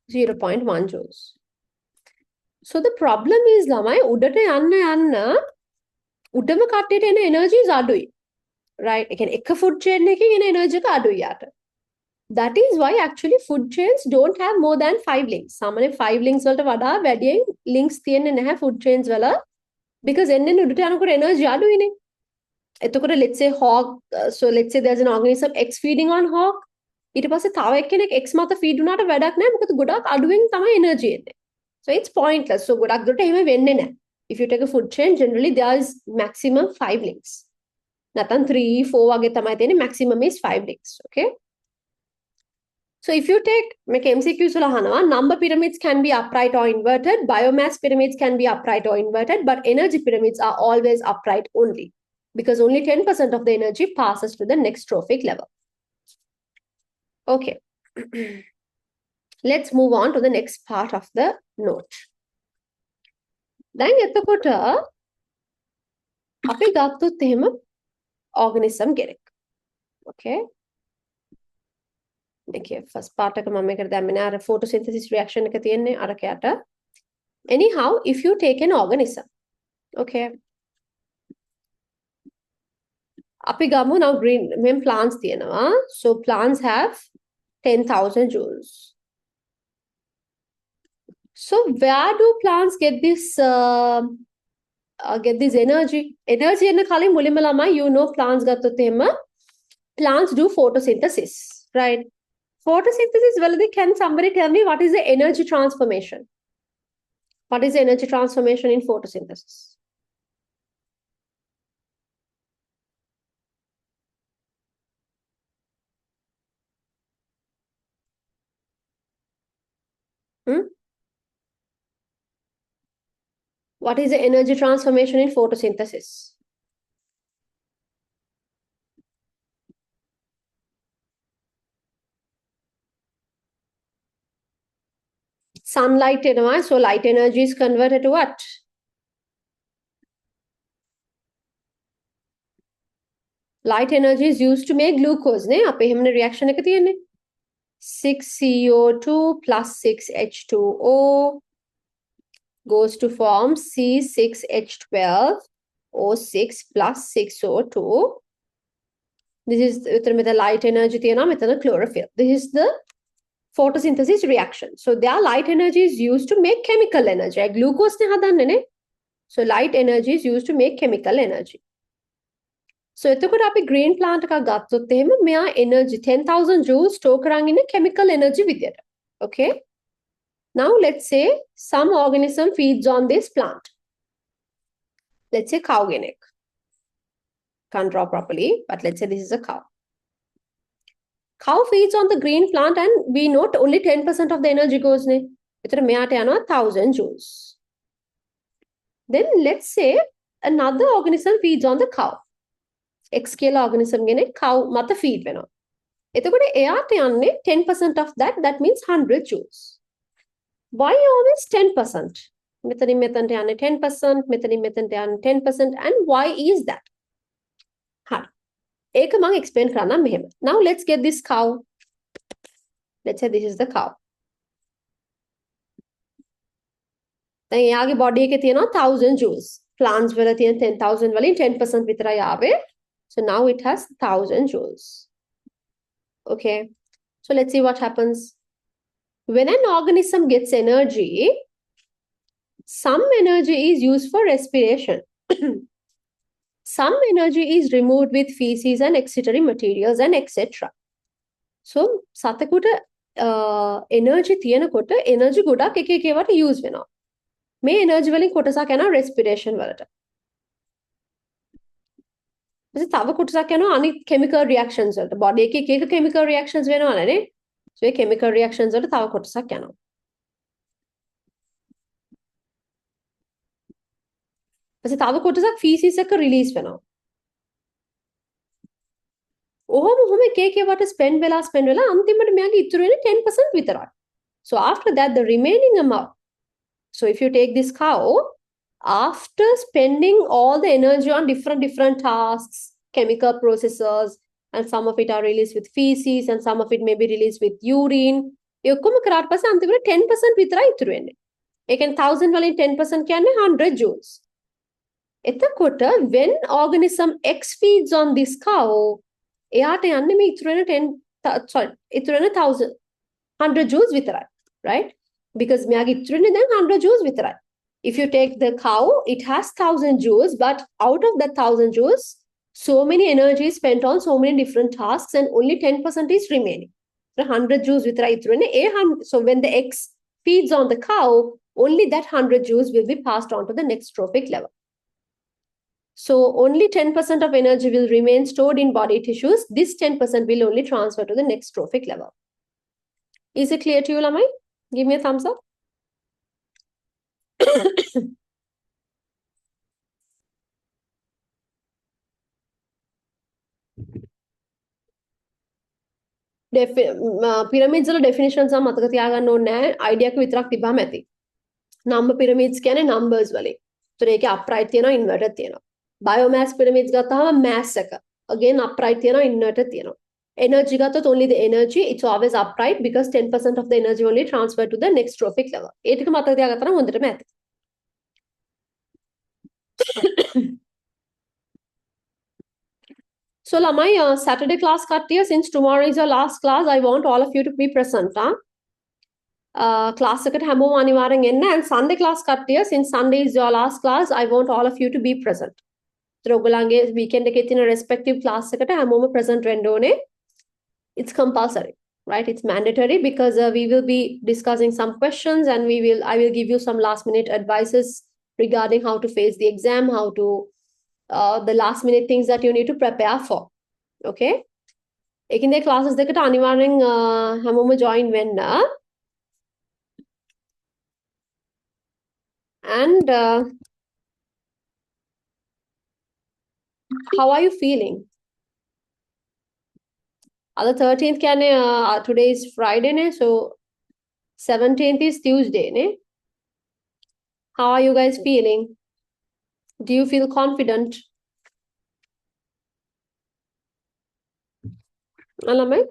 0.1 joules. So the problem is ළමයි උඩට යන්න උඩම කට්ටියට එන energies අඩුයි. Right? ඒ කියන්නේ එක food chain එකකින් එන energy එක අඩුයි යාට. That is why actually food chains don't have more than 5 links. සාමාන්‍ය 5 links වලට වඩා වැඩියෙන් links තියෙන්නේ නැහැ food chains වල because එන්නේ උඩට යනකොට energy අඩුයිනේ. එතකොට let's say hawk so let's say there's an organism X feeding on hawk ඊට පස්සේ තව එක්කෙනෙක් X මත feed වුණාට වැඩක් නැහැ මොකද ගොඩක් අඩුවෙන් තමයි energy එන්නේ. So it's pointless. So ගොඩක් දුරට එහෙම වෙන්නේ නැහැ. If you take a food chain generally there is maximum 5 links. නැත්නම් 3 4 වගේ තමයි තියෙන්නේ maximum is 5 links. Okay? So if you take make MCQs වල අහනවා number pyramids can be upright or inverted, biomass pyramids can be upright or inverted, but energy pyramids are always upright only because only 10% of the energy passes to the next trophic level. Okay. Let's move on to the next part of the note. දැන් එතකොට අපි ගත්තොත් එහෙම organism කෙනෙක්. Okay. Okay, first part එක මම මේකට දැම්මේ නෑ අර photosynthesis reaction එක තියෙන්නේ අරකයට. Anyhow, if you take an organism, okay. අපි ගමු now green මෙන් plants තියෙනවා. So plants have 10,000 joules. So where do plants get this energy? Energy එන්න කලින් මුලින්ම ළමයි you know plants ගත්තොත් එහෙම plants do photosynthesis, right? Photosynthesis වලදී can somebody tell me what is the energy transformation? What is the energy transformation in photosynthesis? What is the energy transformation in photosynthesis? Sunlight එනවා, so light energy is converted to what? Light energy is used to make glucose නේ. අපේ හැමනේ reaction එක තියෙන්නේ. 6CO2 plus 6H2O goes to form C6H12O6 plus 6O2. This is with the light energy තියෙනවා මෙතන chlorophyll. This is the photosynthesis reaction. So their light energy is used to make chemical energy. Glucose ne hadanne ne. So light energy is used to make chemical energy. So එතකොට අපි green plant එකක් ගත්තොත් එහෙම මෙයා energy 10,000 joules store කරන් ඉන්නේ chemical energy විදියට. Okay? Now let's say some organism feeds on this plant. Let's say cow කෙනෙක්. Can't draw properly, but let's say this is a cow. Cow feeds on the green plant and we know only 10% of the energy goes ne. එතකොට මෙයාට යනවා 1000 joules. Then let's say another organism feeds on the cow. X කියලා organism ගෙනෙක් cow මත feed වෙනවා. එතකොට එයාට යන්නේ 10% of that, that means 100 joules. Why always 10%? මෙතනින් මෙතනට යන්නේ 10%, මෙතනින් මෙතනට යන්නේ 10%, and why is that? හරි. ඒක මම explain කරන්නම් මෙහෙම. Now let's get this cow. Let's say this is the cow. දැන් එයාගේ body එකේ තියෙනවා 1000 joules. Plants වල තියෙන 10,000 වලින් 10% විතරයි ආවේ. So now it has 1000 joules. Okay. So let's see what happens. When an organism gets energy, some energy is used for respiration. Some energy is removed with feces and excretory materials and etc. So සතෙකුට energy තියෙනකොට energy ගොඩක් එක එක ඒවාට use වෙනවා. මේ energy වලින් කොටසක් යනවා respiration වලට. ඊට තව කොටසක් යනවා අනිත් chemical reactions වලට. body එකේ එක එක chemical reactions වෙනවනේ. So ඒ chemical reactions වලට තව කොටසක් යනවා. ඊට තව කොටසක් feces එක release වෙනවා. ඔහොම එක එක ඒවාට spend වෙලා අන්තිමට මෙයාගේ ඉතුරු වෙන්නේ 10% විතරයි. So after that the remaining amount. So if you take this cow, after spending all the energy on different tasks, chemical processes, and some of it are released with feces and some of it may be released with urine, ඒ ඔක්කොම කරාට පස්සේ අන්තිමට 10% විතරයි ඉතුරු වෙන්නේ. ඒ කියන්නේ 1000 වලින් 10% කියන්නේ 100 joules. එතකොට when organism X feeds on this cow, එයාට යන්නේ මේ ඉතුරු වෙන 100 joules විතරයි, right? Because මෙයාගේ ඉතුරු වෙන්නේ දැන් 100 joules විතරයි. If you take the cow, it has 1000 joules, but out of that 1000 joules, so many energy is spent on so many different tasks and only 10% is remaining. So 100 joules විතරයි ඉතුරු වෙන්නේ. So when the X feeds on the cow, only that 100 joules will be passed on to the next trophic level. So only 10% of energy will remain stored in body tissues. This 10% will only transfer to the next trophic level. Is it clear to you, Lamai? Give me a thumbs up. Pyramids වල definitions සම මතක තියාගන්න ඕනේ නැහැ. idea එක විතරක් තිබ්බම ඇති. number pyramids කියන්නේ numbers වලින්. ඒතර ඒකේ upright තියෙනවා inverted තියෙනවා. biomass pyramids ගත්තාම mass එක. again upright තියෙනවා inverted තියෙනවා. Energy ගත්තොත් only the energy, it's always upright because 10% of the energy only transfer to the next trophic level. ඒ ටික මතක තියාගත්තා නම් හොඳටම ඇති. So Lamai, Saturday class kattiya, since tomorrow is your last class, I want all of you to be present. Class එකට හැමෝම අනිවාර්යෙන් එන්න, and Sunday class kattiya, since Sunday is your last class, I want all of you to be present. So ඔයගොල්ලන්ගේ weekend එකේ තියෙන respective class එකට හැමෝම present වෙන්න ඕනේ. It's compulsory, right? It's mandatory because we will be discussing some questions and I will give you some last minute advices regarding how to face the exam, how to the last minute things that you need to prepare for. Okay? ඒකින්ද classes දෙකට අනිවාර්යෙන් හැමෝම join වෙන්න. And how are you feeling? The 13th කියන්නේ today is Friday ne, so 17th is Tuesday ne. How are you guys feeling? Do you feel confident? Alamai?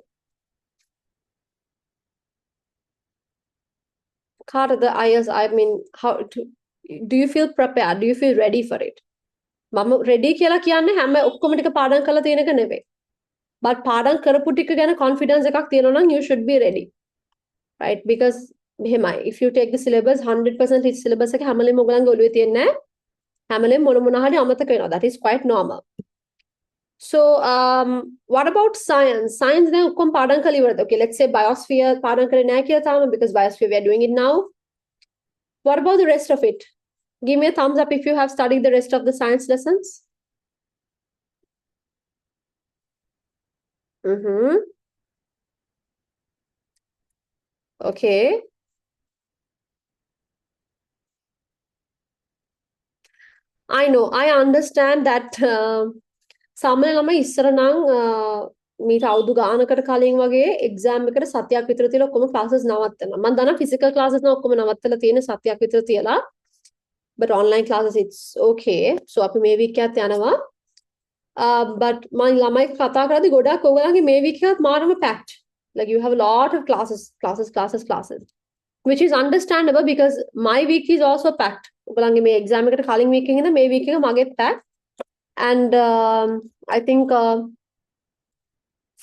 I mean, do you feel prepared? Do you feel ready for it? මම ready කියලා කියන්නේ හැම ඔක්කොම ටික පාඩම් කරලා තියෙන එක නෙවෙයි. But පාඩම් කරපු ටික ගැන confidence එකක් තියෙනවා නම් you should be ready. Right? Because if you take the syllabus 100% it's syllabus එක හැමලෙම ඔයගලන්ගේ ඔළුවේ තියෙන්නේ නැහැ. හැමලෙම මොන හරි අමතක වෙනවා. That is quite normal. So what about science? Science දැන් ඔක්කොම පාඩම් කරලා ඉවරද? Okay, let's say biosphere පාඩම් කරේ නැහැ කියලා තාම, because biosphere we are doing it now. What about the rest of it? Give me a thumbs up if you have studied the rest of the science lessons. Okay. I know. I understand that සාමාන්‍ය ළමයි ඉස්සර නම් මීට අවුරුදු ගානකට කලින් වගේ exam එකට සතියක් විතර තියලා ඔක්කොම ක්ලාසස් නවත්තනවා. මම දන්නවා ෆිසිකල් ක්ලාසස් නම් ඔක්කොම නවත්තලා තියෙන සතියක් විතර තියලා. But online classes it's okay. So අපි මේ වීක් එකත් යනවා. But මම ළමයි කතා කරද්දි ගොඩක් ඔයගලගේ මේ වීක් එකත් මාරම packed. Like you have a lot of classes. Which is understandable because my week is also packed. ඔයගලගේ මේ එක්සෑම් එකට කලින් වීක් එකේ ඉඳන් මේ වීක් එක මගෙත් packed. And I think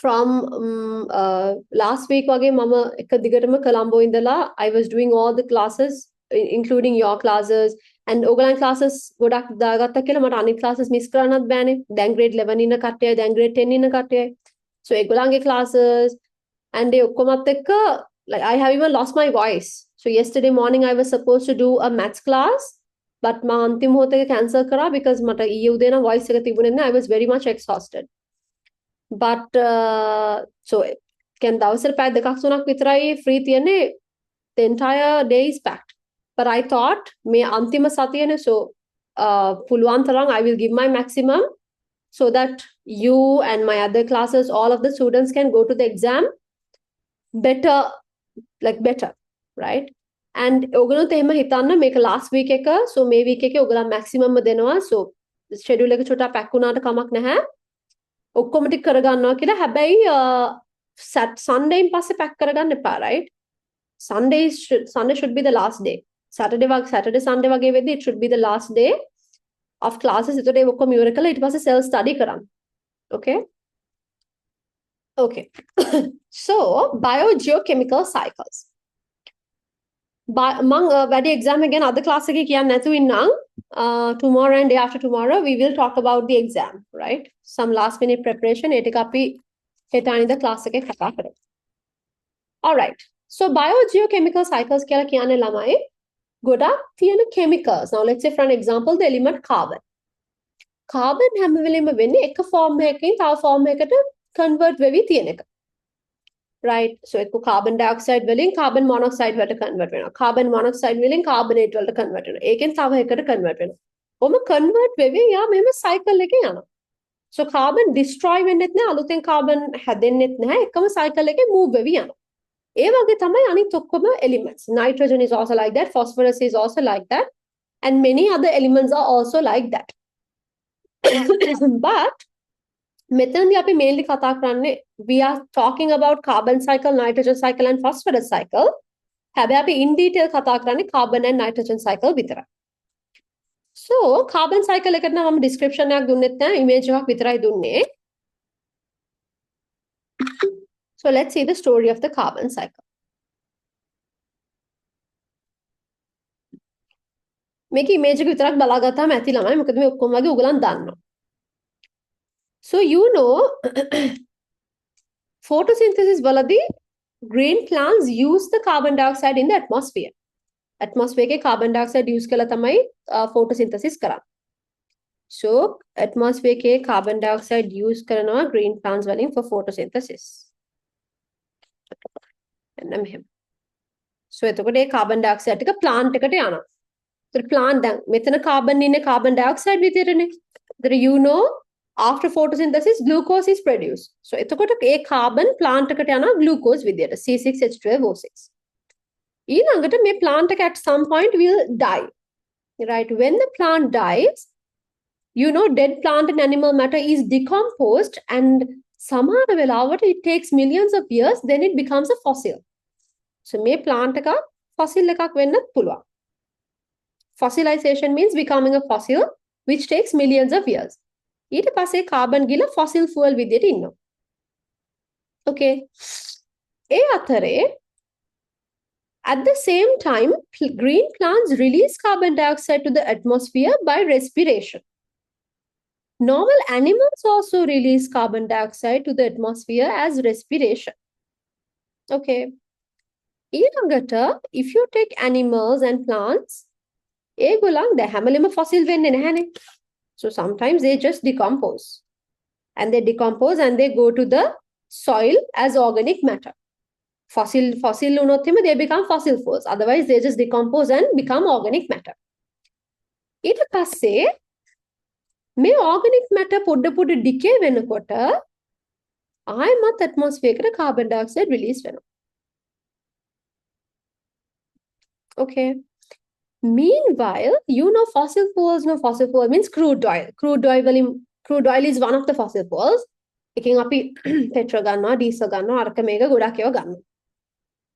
from last week වගේ මම එක දිගටම කොළඹ ඉඳලා I was doing all the classes including your classes and ඔයගලන් classes ගොඩක් දාගත්තා කියලා මට අනිත් classes miss කරන්නත් බෑනේ. දැන් grade 11 ඉන්න කට්ටියයි දැන් grade 10 ඉන්න කට්ටියයි. So ඒගොල්ලන්ගේ classes and ඒ ඔක්කොමත් එක්ක like I have even lost my voice. So yesterday morning I was supposed to do a maths class but මම අන්තිම මොහොතේ cancel කරා because මට ඊයේ උදේ නම් voice එක තිබුණේ නැහැ. I was very much exhausted. But so can දවසට පැය දෙකක් තුනක් විතරයි free තියන්නේ. The entire day is packed. But I thought මේ අන්තිම සතියනේ so පුළුවන් තරම් I will give my maximum so that you and my other classes all of the students can go to the exam better right and ඔයගොල්ලෝ එහෙම හිතන්න මේක last week එක so මේ week එකේ ඔයගොල්ලෝ maximum දෙනවා so schedule එක චුට්ටක් pack වුණාට කමක් නැහැ ඔක්කොම ටික කරගන්නවා කියලා හැබැයි Sunday පස්සේ pack කරගන්න එපා right Sunday should be the last day Saturday Sunday වගේ වෙද්දී it should be the last day of classes ඒතකොට ඒ ඔක්කොම ඉවර කරලා ඊට පස්සේ self study කරන්න okay so biogeochemical cycles මං වැඩි exam එක ගැන අද class එකේ කියන්න නැතුව ඉන්නම් tomorrow and day after tomorrow we will talk about the exam right some last minute preparation ඒ ටික අපි හෙට අනිද්දා class එකේ කතා කරමු all right so biogeochemical cycles කියලා කියන්නේ ළමයි ගොඩක් තියෙන chemicals now let's say for an example the element carbon හැම වෙලෙම වෙන්නේ එක form එකකින් තව form එකකට convert වෙවි තියෙන එක right so එක්ක carbon dioxide වලින් carbon monoxide වලට convert වෙනවා carbon monoxide වලින් carbonate වලට convert වෙනවා ඒකෙන් තව එකකට convert වෙනවා ඔම convert වෙවි යා මෙහෙම cycle එකේ යනවා so carbon destroy වෙන්නෙත් නෑ අලුතෙන් carbon හැදෙන්නෙත් නැහැ එකම cycle එකේ move වෙවි යනවා ඒ වගේ තමයි අනිත් ඔක්කොම elements nitrogen is also like that phosphorus is also like that and many other elements are also like that but මෙතනදී අපි mainly කතා කරන්නේ we are talking about carbon cycle nitrogen cycle and phosphorus cycle හැබැයි අපි in detail කතා කරන්නේ carbon and nitrogen cycle විතරයි so carbon cycle එකට නම් මම description එකක් දුන්නෙත් නැහැ image එකක් විතරයි දුන්නේ so let's see the story of the carbon cycle මේක image එක විතරක් බලාගත්තාම ඇති ළමයි මොකද මේ ඔක්කොම වගේ ඔයගලන් දන්නවා so you know photosynthesis වලදී green plants use the carbon dioxide in the atmosphere එකේ carbon dioxide use කරලා තමයි photosynthesis කරන්නේ so atmosphere එකේ carbon dioxide use කරනවා green plants වලින් for photosynthesis එන්න මෙහෙම so එතකොට ඒ carbon dioxide ටික plant එකට යනවා so plant දැන් මෙතන carbon ඉන්නේ carbon dioxide විතරනේ that you know after photosynthesis glucose is produced so එතකොට ඒ carbon plant එකට යනවා glucose විදියට C6H12O6 ඊළඟට මේ plant එක at some point will die right when the plant dies you know dead plant and animal matter is decomposed and සමහර වෙලාවට it takes millions of years then it becomes a fossil so මේ plant එක fossil එකක් වෙන්නත් පුළුවන් fossilization means becoming a fossil which takes millions of years ඊට පස්සේ carbon ගිල fossil fuel විදියට ඉන්නවා okay ඒ අතරේ at the same time green plants release carbon dioxide to the atmosphere by respiration normal animals also release carbon dioxide to the atmosphere as respiration okay ඊළඟට if you take animals and plants ඒගොල්ලන් දැන් හැමලෙම fossil වෙන්නේ නැහැනේ so sometimes they just decompose and they go to the soil as organic matter fossil වුණොත් එහෙම they become fossil fuels. Otherwise they just decompose and become organic matter. ඊට පස්සේ මේ organic matter පොඩ decay වෙනකොට ආයෙමත් atmosphere එකට carbon dioxide release වෙනවා. Okay. Meanwhile, you know fossil fuels, no fossil fuel means crude oil. Crude oil is one of the fossil fuels. එකෙන් අපි petrol ගන්නවා, diesel ගන්නවා, අරක මේක ගොඩක් ඒවා ගන්නවා.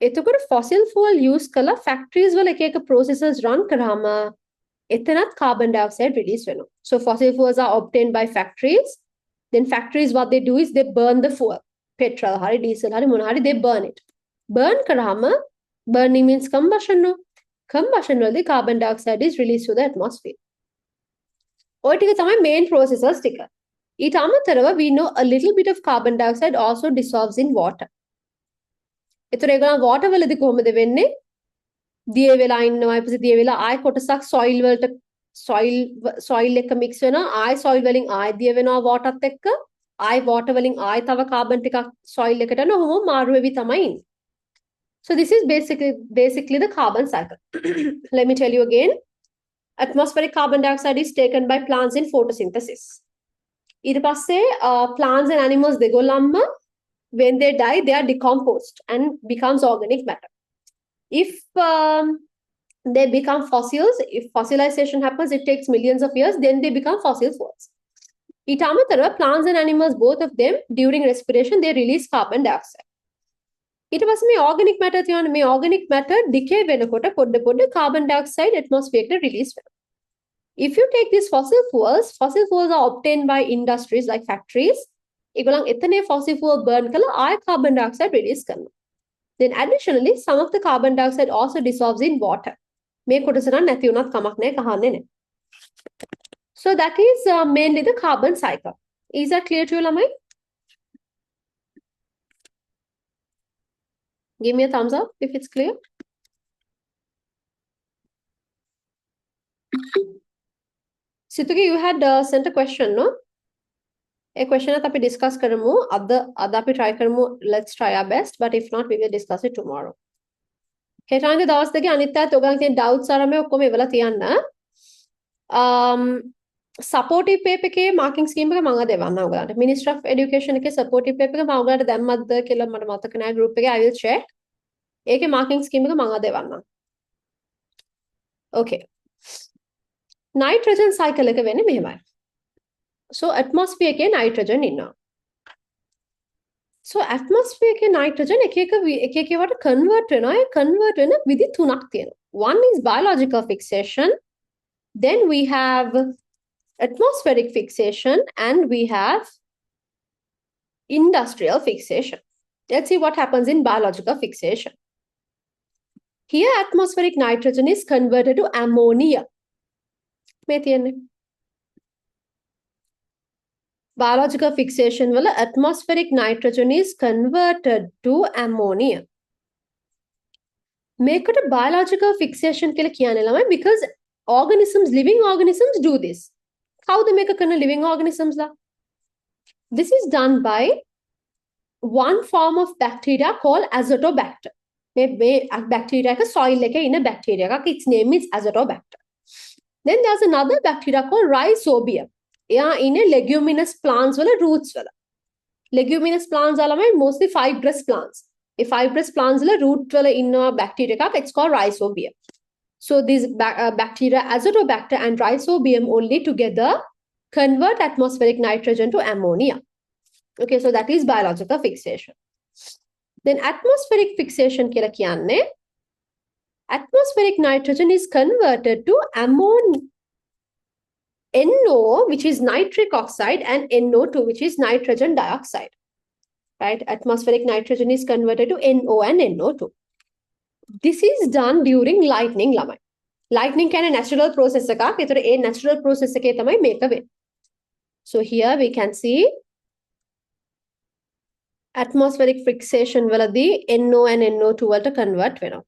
එතකොට fossil fuel use කළා factories වල එක processes run කරාම එතනත් carbon dioxide release වෙනවා. So fossil fuels are obtained by factories. Then factories what they do is they burn the fuel. Petrol hari diesel hari මොන hari they burn it. Burn කරාම burning means combustion no. Combustion වලදී carbon dioxide is released to the atmosphere. ඔය ටික තමයි main processes ටික. ඊට අමතරව we know a little bit of carbon dioxide also dissolves in water. ඒතර ඒගොල්ලන් water වලදී කොහොමද වෙන්නේ? දිය වෙලා ඉන්නවා ඊපස්සේ දිය වෙලා ආය කොටසක් soil වලට soil එක mix වෙනවා ආය soil වලින් ආය දිය වෙනවා water ත් එක්ක ආය water වලින් ආය තව carbon ටිකක් soil එකට යනවා ඔහොම මාරු වෙවි තමයි ඉන්නේ. So this is basically the carbon cycle. Let me tell you again. Atmospheric carbon dioxide is taken by plants in photosynthesis. ඊට පස්සේ plants and animals දෙගොල්ලන්ම when they die they are decomposed and becomes organic matter. If they become fossils, if fossilization happens, it takes millions of years, then they become fossil fuels. ඊට අමතරව plants and animals, both of them, during respiration, they release carbon dioxide. ඊට පස්සේ මේ organic matter තියෙනවා මේ organic matter decay වෙනකොට පොඩ carbon dioxide atmosphere එකට release වෙනවා. If you take these fossil fuels are obtained by industries like factories. ඒගොල්ලන් එතනේ fossil fuel burn කළා ආය carbon dioxide release කරනවා. Then additionally, some of the carbon dioxide also dissolves in water. මේ කොටස නම් නැති වුණත් කමක් නැහැ කහන්නේ නැහැ. So that is mainly the carbon cycle. Is that clear to you, ළමයි? Give me a thumbs up if it's clear. Situki, you had sent a question, no? A question that we discuss කරමු. අද අපි try කරමු. Let's try our best, but if not, we will discuss it tomorrow. හෙටාන්ගේ දවස් දෙකේ අනිත් අයත් ඔයගලන් තියෙන doubts ආරම්භය ඔක්කොම එවලා තියන්න. Supportive paper එකේ marking scheme එක මම දෙවන්නම් ඔයගලන්ට. Ministry of Education එකේ supportive paper එක මම ඔයගලන්ට දැම්මත්ද කියලා මට මතක නැහැ group එකේ. I will check. ඒකේ marking scheme එක මම දෙවන්නම්. Okay. Nitrogen cycle එක වෙන්නේ මෙහෙමයි. So atmosphere එකේ nitrogen ඉන්නවා. So atmosphere එකේ nitrogen එක එක වට convert වෙනවා. ඒ convert වෙන විදි තුනක් තියෙනවා. One is biological fixation. Then we have atmospheric fixation and we have industrial fixation. Let's see what happens in biological fixation. Here atmospheric nitrogen is converted to ammonia. මේ තියෙන්නේ. Biological fixation wala atmospheric nitrogen is converted to ammonia. මේකට biological fixation කියලා කියන්නේ ළමයි because living organisms do this. කවුද මේක කරන living organisms ලා? This is done by one form of bacteria called azotobacter. මේ bacteria එක soil එකේ ඉන්න bacteria එකක්. Its name is azotobacter. Then there's another bacteria called rhizobium. එයා ඉන්නේ leguminous plants වල roots වල. Leguminous plants are mostly fibrous plants. If fibrous plants වල root වල ඉන්නවා bacteria එකක්, it's called rhizobium. So these bacteria, azotobacter and rhizobium only together convert atmospheric nitrogen to ammonia. Okay, so that is biological fixation. Then atmospheric fixation කියලා කියන්නේ atmospheric nitrogen is converted to NO, which is nitric oxide, and NO2, which is nitrogen dioxide. Right? Atmospheric nitrogen is converted to NO and NO2. This is done during lightning ළමයි. Lightning can a natural process එකක්. ඒතර ඒ natural process එකේ තමයි මේක වෙන්නේ. So here we can see atmospheric fixation වලදී NO and NO2 වලට convert වෙනවා.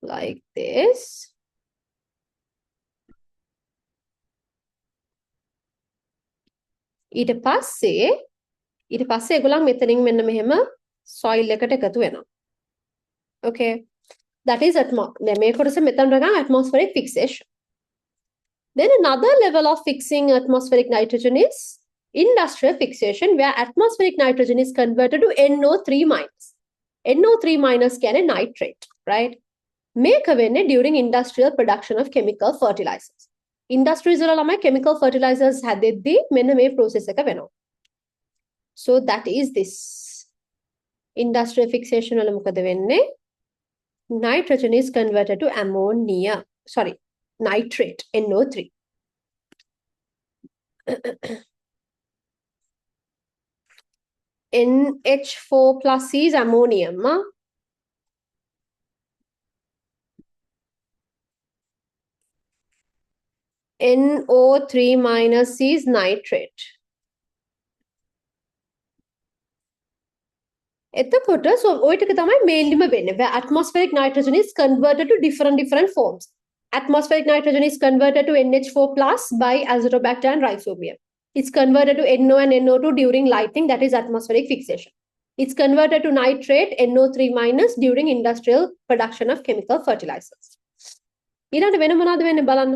Like this. ඊට පස්සේ ඊට පස්සේ ඒගොල්ලන් මෙතනින් මෙන්න මෙහෙම soil එකට එකතු වෙනවා. Okay. That is මේ කොටස මෙතන ගන්න atmospheric fixation. Then another level of fixing atmospheric nitrogen is industrial fixation, where atmospheric nitrogen is converted to NO3 minus. NO3 minus කියන්නේ nitrate, right? මේක වෙන්නේ during industrial production of chemical fertilizers. Industries වල ළමයි chemical fertilizers හැදෙද්දී මෙන්න මේ process එක වෙනවා. So that is this. Industrial fixation වල මොකද වෙන්නේ? Nitrogen is converted to ammonia. Sorry, nitrate, NO3. NH4 plus is ammonium. NO3 minus is nitrate. එතකොට so ඔය ටික තමයි mainlyම වෙන්නේ. Where atmospheric nitrogen is converted to different forms. Atmospheric nitrogen is converted to NH4 plus by azotobacter and rhizobium. It's converted to NO and NO2 during lighting, that is atmospheric fixation. It's converted to nitrate, NO3 minus during industrial production of chemical fertilizers. ඊළඟට වෙන මොනවද වෙන්නේ බලන්න.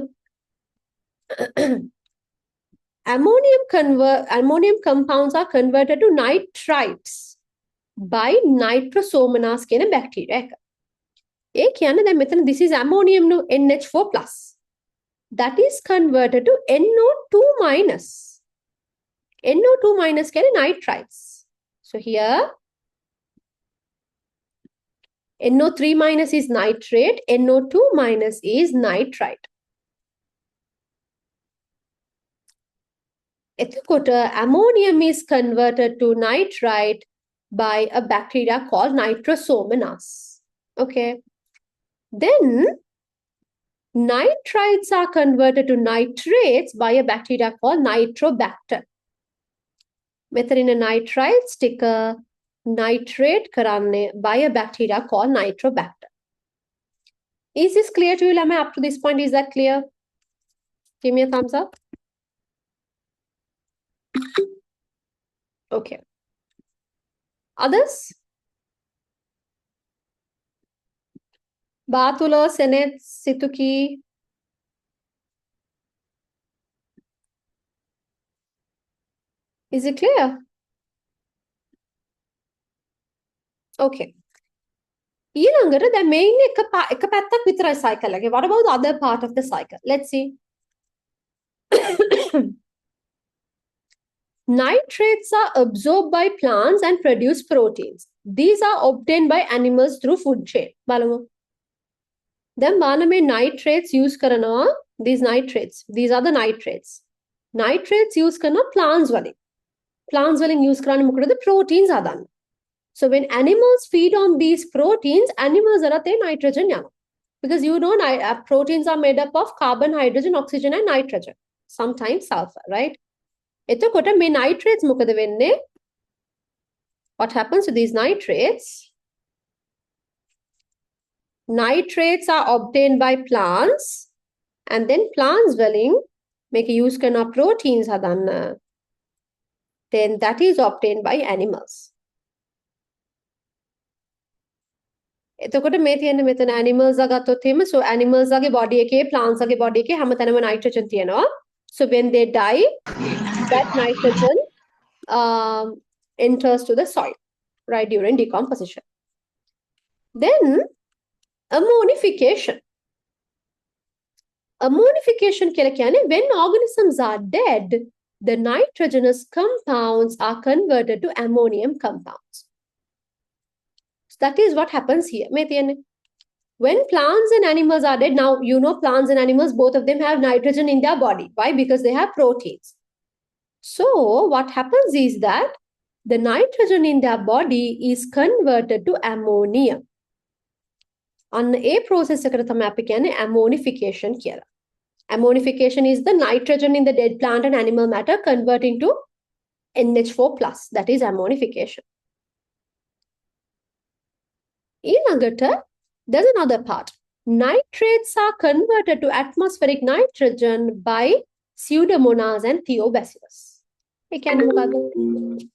Ammonium compounds are converted to nitrites by nitrosomonas කියන bacteria එක. ඒ කියන්නේ දැන් මෙතන this is ammonium no NH4 plus. That is converted to NO2 minus. NO2 minus කියන්නේ nitrites. So here NO3 minus is nitrate, NO2 minus is nitrite. එතකොට ammonium is converted to nitrite by a bacteria called nitrosomonas. Okay. Then nitrites are converted to nitrates by a bacteria called nitrobacter. Methane nitrites sticker nitrate karanne by a bacteria called nitrobacter. Is this clear to you, Lama? Up to this point, is that clear? Give me a thumbs up. Okay. Others? Batula, Senet, Situki. Is it clear? Okay. ඊළඟට දැන් මේන් එක පැත්තක් විතරයි cycle එකේ. What about the other part of the cycle? Let's see. Nitrates are absorbed by plants and produce proteins. These are obtained by animals through food chain. බලමු. දැන් බලන්න මේ nitrates use කරනවා. These are the nitrates. Nitrates use කරනවා plants වලින්. Plants වලින් use කරන්නේ මොකටද? Proteins හදන්න. So when animals feed on these proteins, animals වලට nitrogen යනවා. Because you know proteins are made up of carbon, hydrogen, oxygen and nitrogen. Sometimes sulfur, right? එතකොට මේ nitrates මොකද වෙන්නේ? What happens to these nitrates? Nitrates are obtained by plants and then plants වලින් මේක use කරන proteins හදන්න. Then that is obtained by animals. එතකොට මේ තියෙන මෙතන animals ගත්තොත් එහෙම so animals ගේ body එකේ plants ගේ body එකේ හැමතැනම nitrogen තියෙනවා. So when they die, that nitrogen enters to the soil, right, during decomposition. Then ammonification. Ammonification කියලා කියන්නේ when organisms are dead, the nitrogenous compounds are converted to ammonium compounds. So that is what happens here. When plants and animals are dead, now you know plants and animals, both of them have nitrogen in their body. Why? Because they have proteins. So what happens is that the nitrogen in their body is converted to ammonia. On a process එකට තමයි අපි කියන්නේ ammonification කියලා. Ammonification is the nitrogen in the dead plant and animal matter converting to NH4 plus. That is ammonification. ඊළඟට there's another part. Nitrates are converted to atmospheric nitrogen by pseudomonas and thiobacillus. ඒ කියන්නේ මොකක්ද?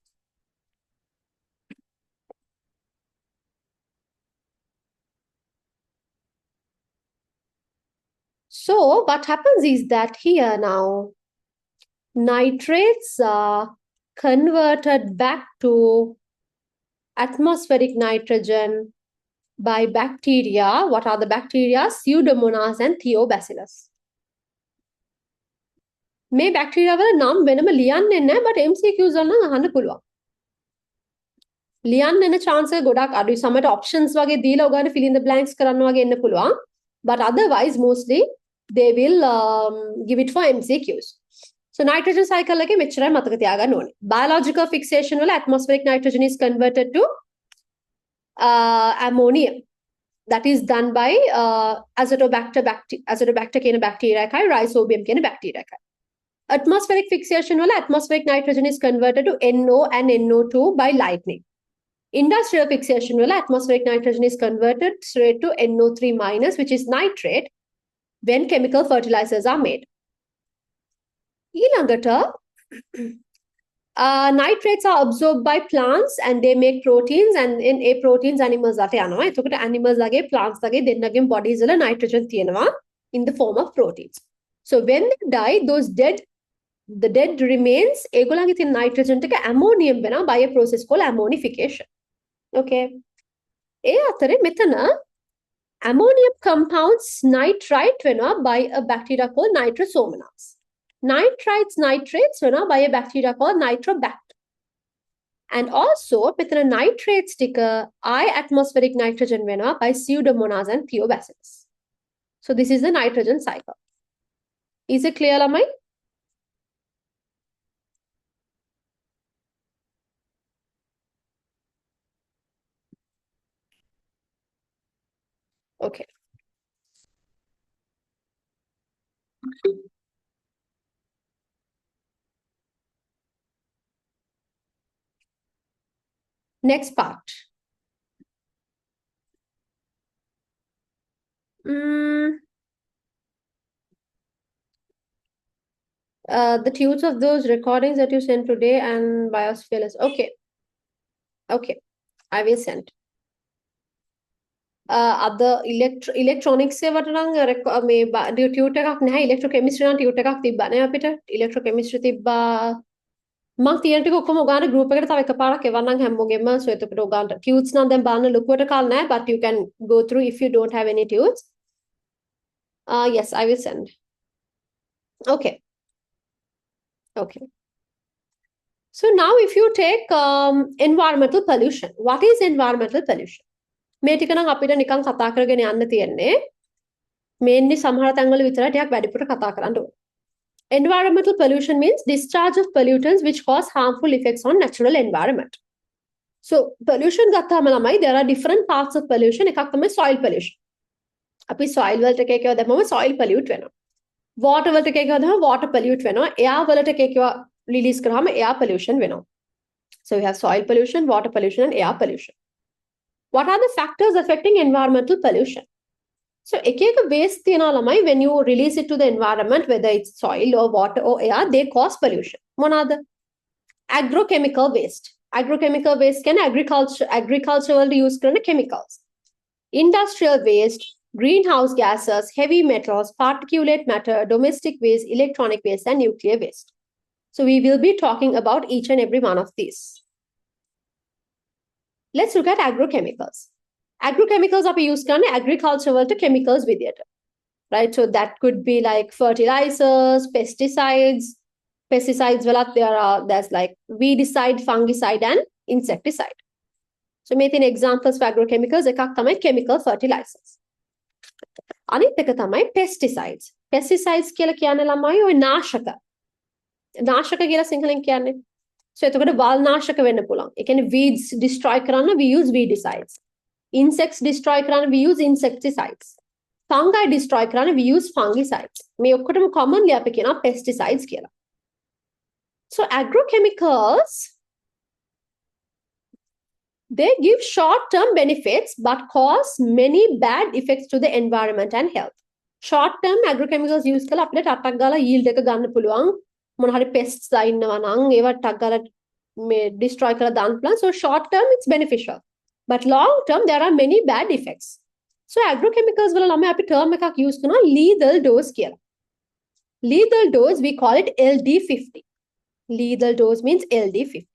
So what happens is that here now, nitrates are converted back to atmospheric nitrogen by bacteria. What are the bacteria? Pseudomonas and Theobacillus. මේ bacteria වල නම් වෙනම ලියන්නේ නැහැ but MCQs වල නම් අහන්න පුළුවන්. ලියන්න එන chance එක ගොඩක් අඩුයි. සමහරට options වගේ දීලා ඔයගොල්ලෝ fill in the blanks කරන්න වගේ එන්න පුළුවන්. But otherwise mostly they will give it for MCQs. So nitrogen cycle එකේ මෙච්චරයි මතක තියාගන්න ඕනේ. Biological fixation වල atmospheric nitrogen is converted to ammonium. That is done by Azotobacter කියන බැක්ටීරියා එකයි rhizobium කියන බැක්ටීරියා එකයි. Atmospheric fixation වල atmospheric nitrogen is converted to NO and NO2 by lightning. Industrial fixation වල atmospheric nitrogen is converted straight to NO3 minus, which is nitrate, when chemical fertilizers are made. ඊළඟට nitrates are absorbed by plants and they make proteins, and in a proteins animals ලාට යනවා. එතකොට animals ලාගේ plants ලාගේ දෙන්නගෙන් bodies වල nitrogen තියෙනවා in the form of proteins. So when they die, the dead remains ඒගොල්ලන්ගේ තියෙන nitrogen ටික ammonium වෙනවා by a process called ammonification. Okay. ඒ අතරේ මෙතන ammonium compounds nitrite වෙනවා by a bacteria called nitrosomonas. Nitrates වෙනවා by a bacteria called nitrobacter. And also මෙතන nitrates ටික atmospheric nitrogen වෙනවා by pseudomonas and Theobacillus. So this is the nitrogen cycle. Is it clear, lamai? Okay. Next part. The tunes of those recordings that you sent today and biospheres. Okay. Okay. I will send. Other electronics ඒවට නම් මේ tute එකක් නැහැ. electrochemistry නම් tute එකක් තිබ්බා නේ අපිට. electrochemistry තිබ්බා. මම තියෙන ටික ඔක්කොම ඔයාලට group එකට තව එකපාරක් එවන්නම් හැමෝගෙම. So එතකොට ඔයාලට tunes නම් දැන් බලන්න ලොකුවට කාල නැහැ, but you can go through if you don't have any tunes. Yes, I will send. Okay. Okay. So now if you take environmental pollution. What is environmental pollution? මේ ටික නම් අපිට නිකන් කතා කරගෙන යන්න තියෙන්නේ. mainly සමහර තැන්වල විතරයි ටිකක් වැඩිපුර කතා කරන්න ඕනේ. Environmental pollution means discharge of pollutants which cause harmful effects on natural environment. So pollution ගත්තාම ළමයි there are different parts of pollution. එකක් තමයි soil pollution. අපි soil වලට එකේකව දැම්මම soil pollute වෙනවා. water වලට එකේකව දැම්මම water pollute වෙනවා. air වලට එකේකව release කරාම air pollution වෙනවා. So we have soil pollution, water pollution and air pollution. What are the factors affecting environmental pollution? So ekeka waste තියනවා ළමයි, when you release it to the environment, whether it's soil or water or air, they cause pollution. මොනවාද? Agrochemical waste. Agrochemical waste කියන්නේ agricultural use කරන chemicals. Industrial waste, greenhouse gases, heavy metals, particulate matter, domestic waste, electronic waste and nuclear waste. So we will be talking about each and every one of these. Let's look at agrochemicals. Agrochemicals are used in agricultural chemicals with it, right? So that could be like fertilizers, pesticides. Pesticides, there's like weedicide, fungicide, and insecticide. So main examples for agrochemicals එකක් තමයි chemical fertilizers. අනිත් එක තමයි pesticides. Pesticides කියලා කියන්නේ ළමයි ඔය නාශක. නාශක කියලා සිංහලෙන් කියන්නේ. So එතකොට වල් නාශක වෙන්න පුළුවන්. ඒ කියන්නේ weeds destroy කරන්න we use weedicides. Insects destroy කරන්න we use insecticides. Fungi destroy කරන්න we use fungicides. මේ ඔක්කොටම commonly අපි කියනවා pesticides කියලා. So agrochemicals, they give short-term benefits but cause many bad effects to the environment and health. Short-term agrochemicals use කරලා අපිට ටක් ගාලා yield එක ගන්න පුළුවන්. මොන හරි pests ඉන්නවා නම් ඒවා ටක් ගාලා මේ destroy කරලා දාන්න පුළුවන්. So short-term it's beneficial. But long-term there are many bad effects. So agrochemicals වල ළමයි අපි term එකක් use කරනවා lethal dose කියලා. Lethal dose we call it LD50. Lethal dose means LD50.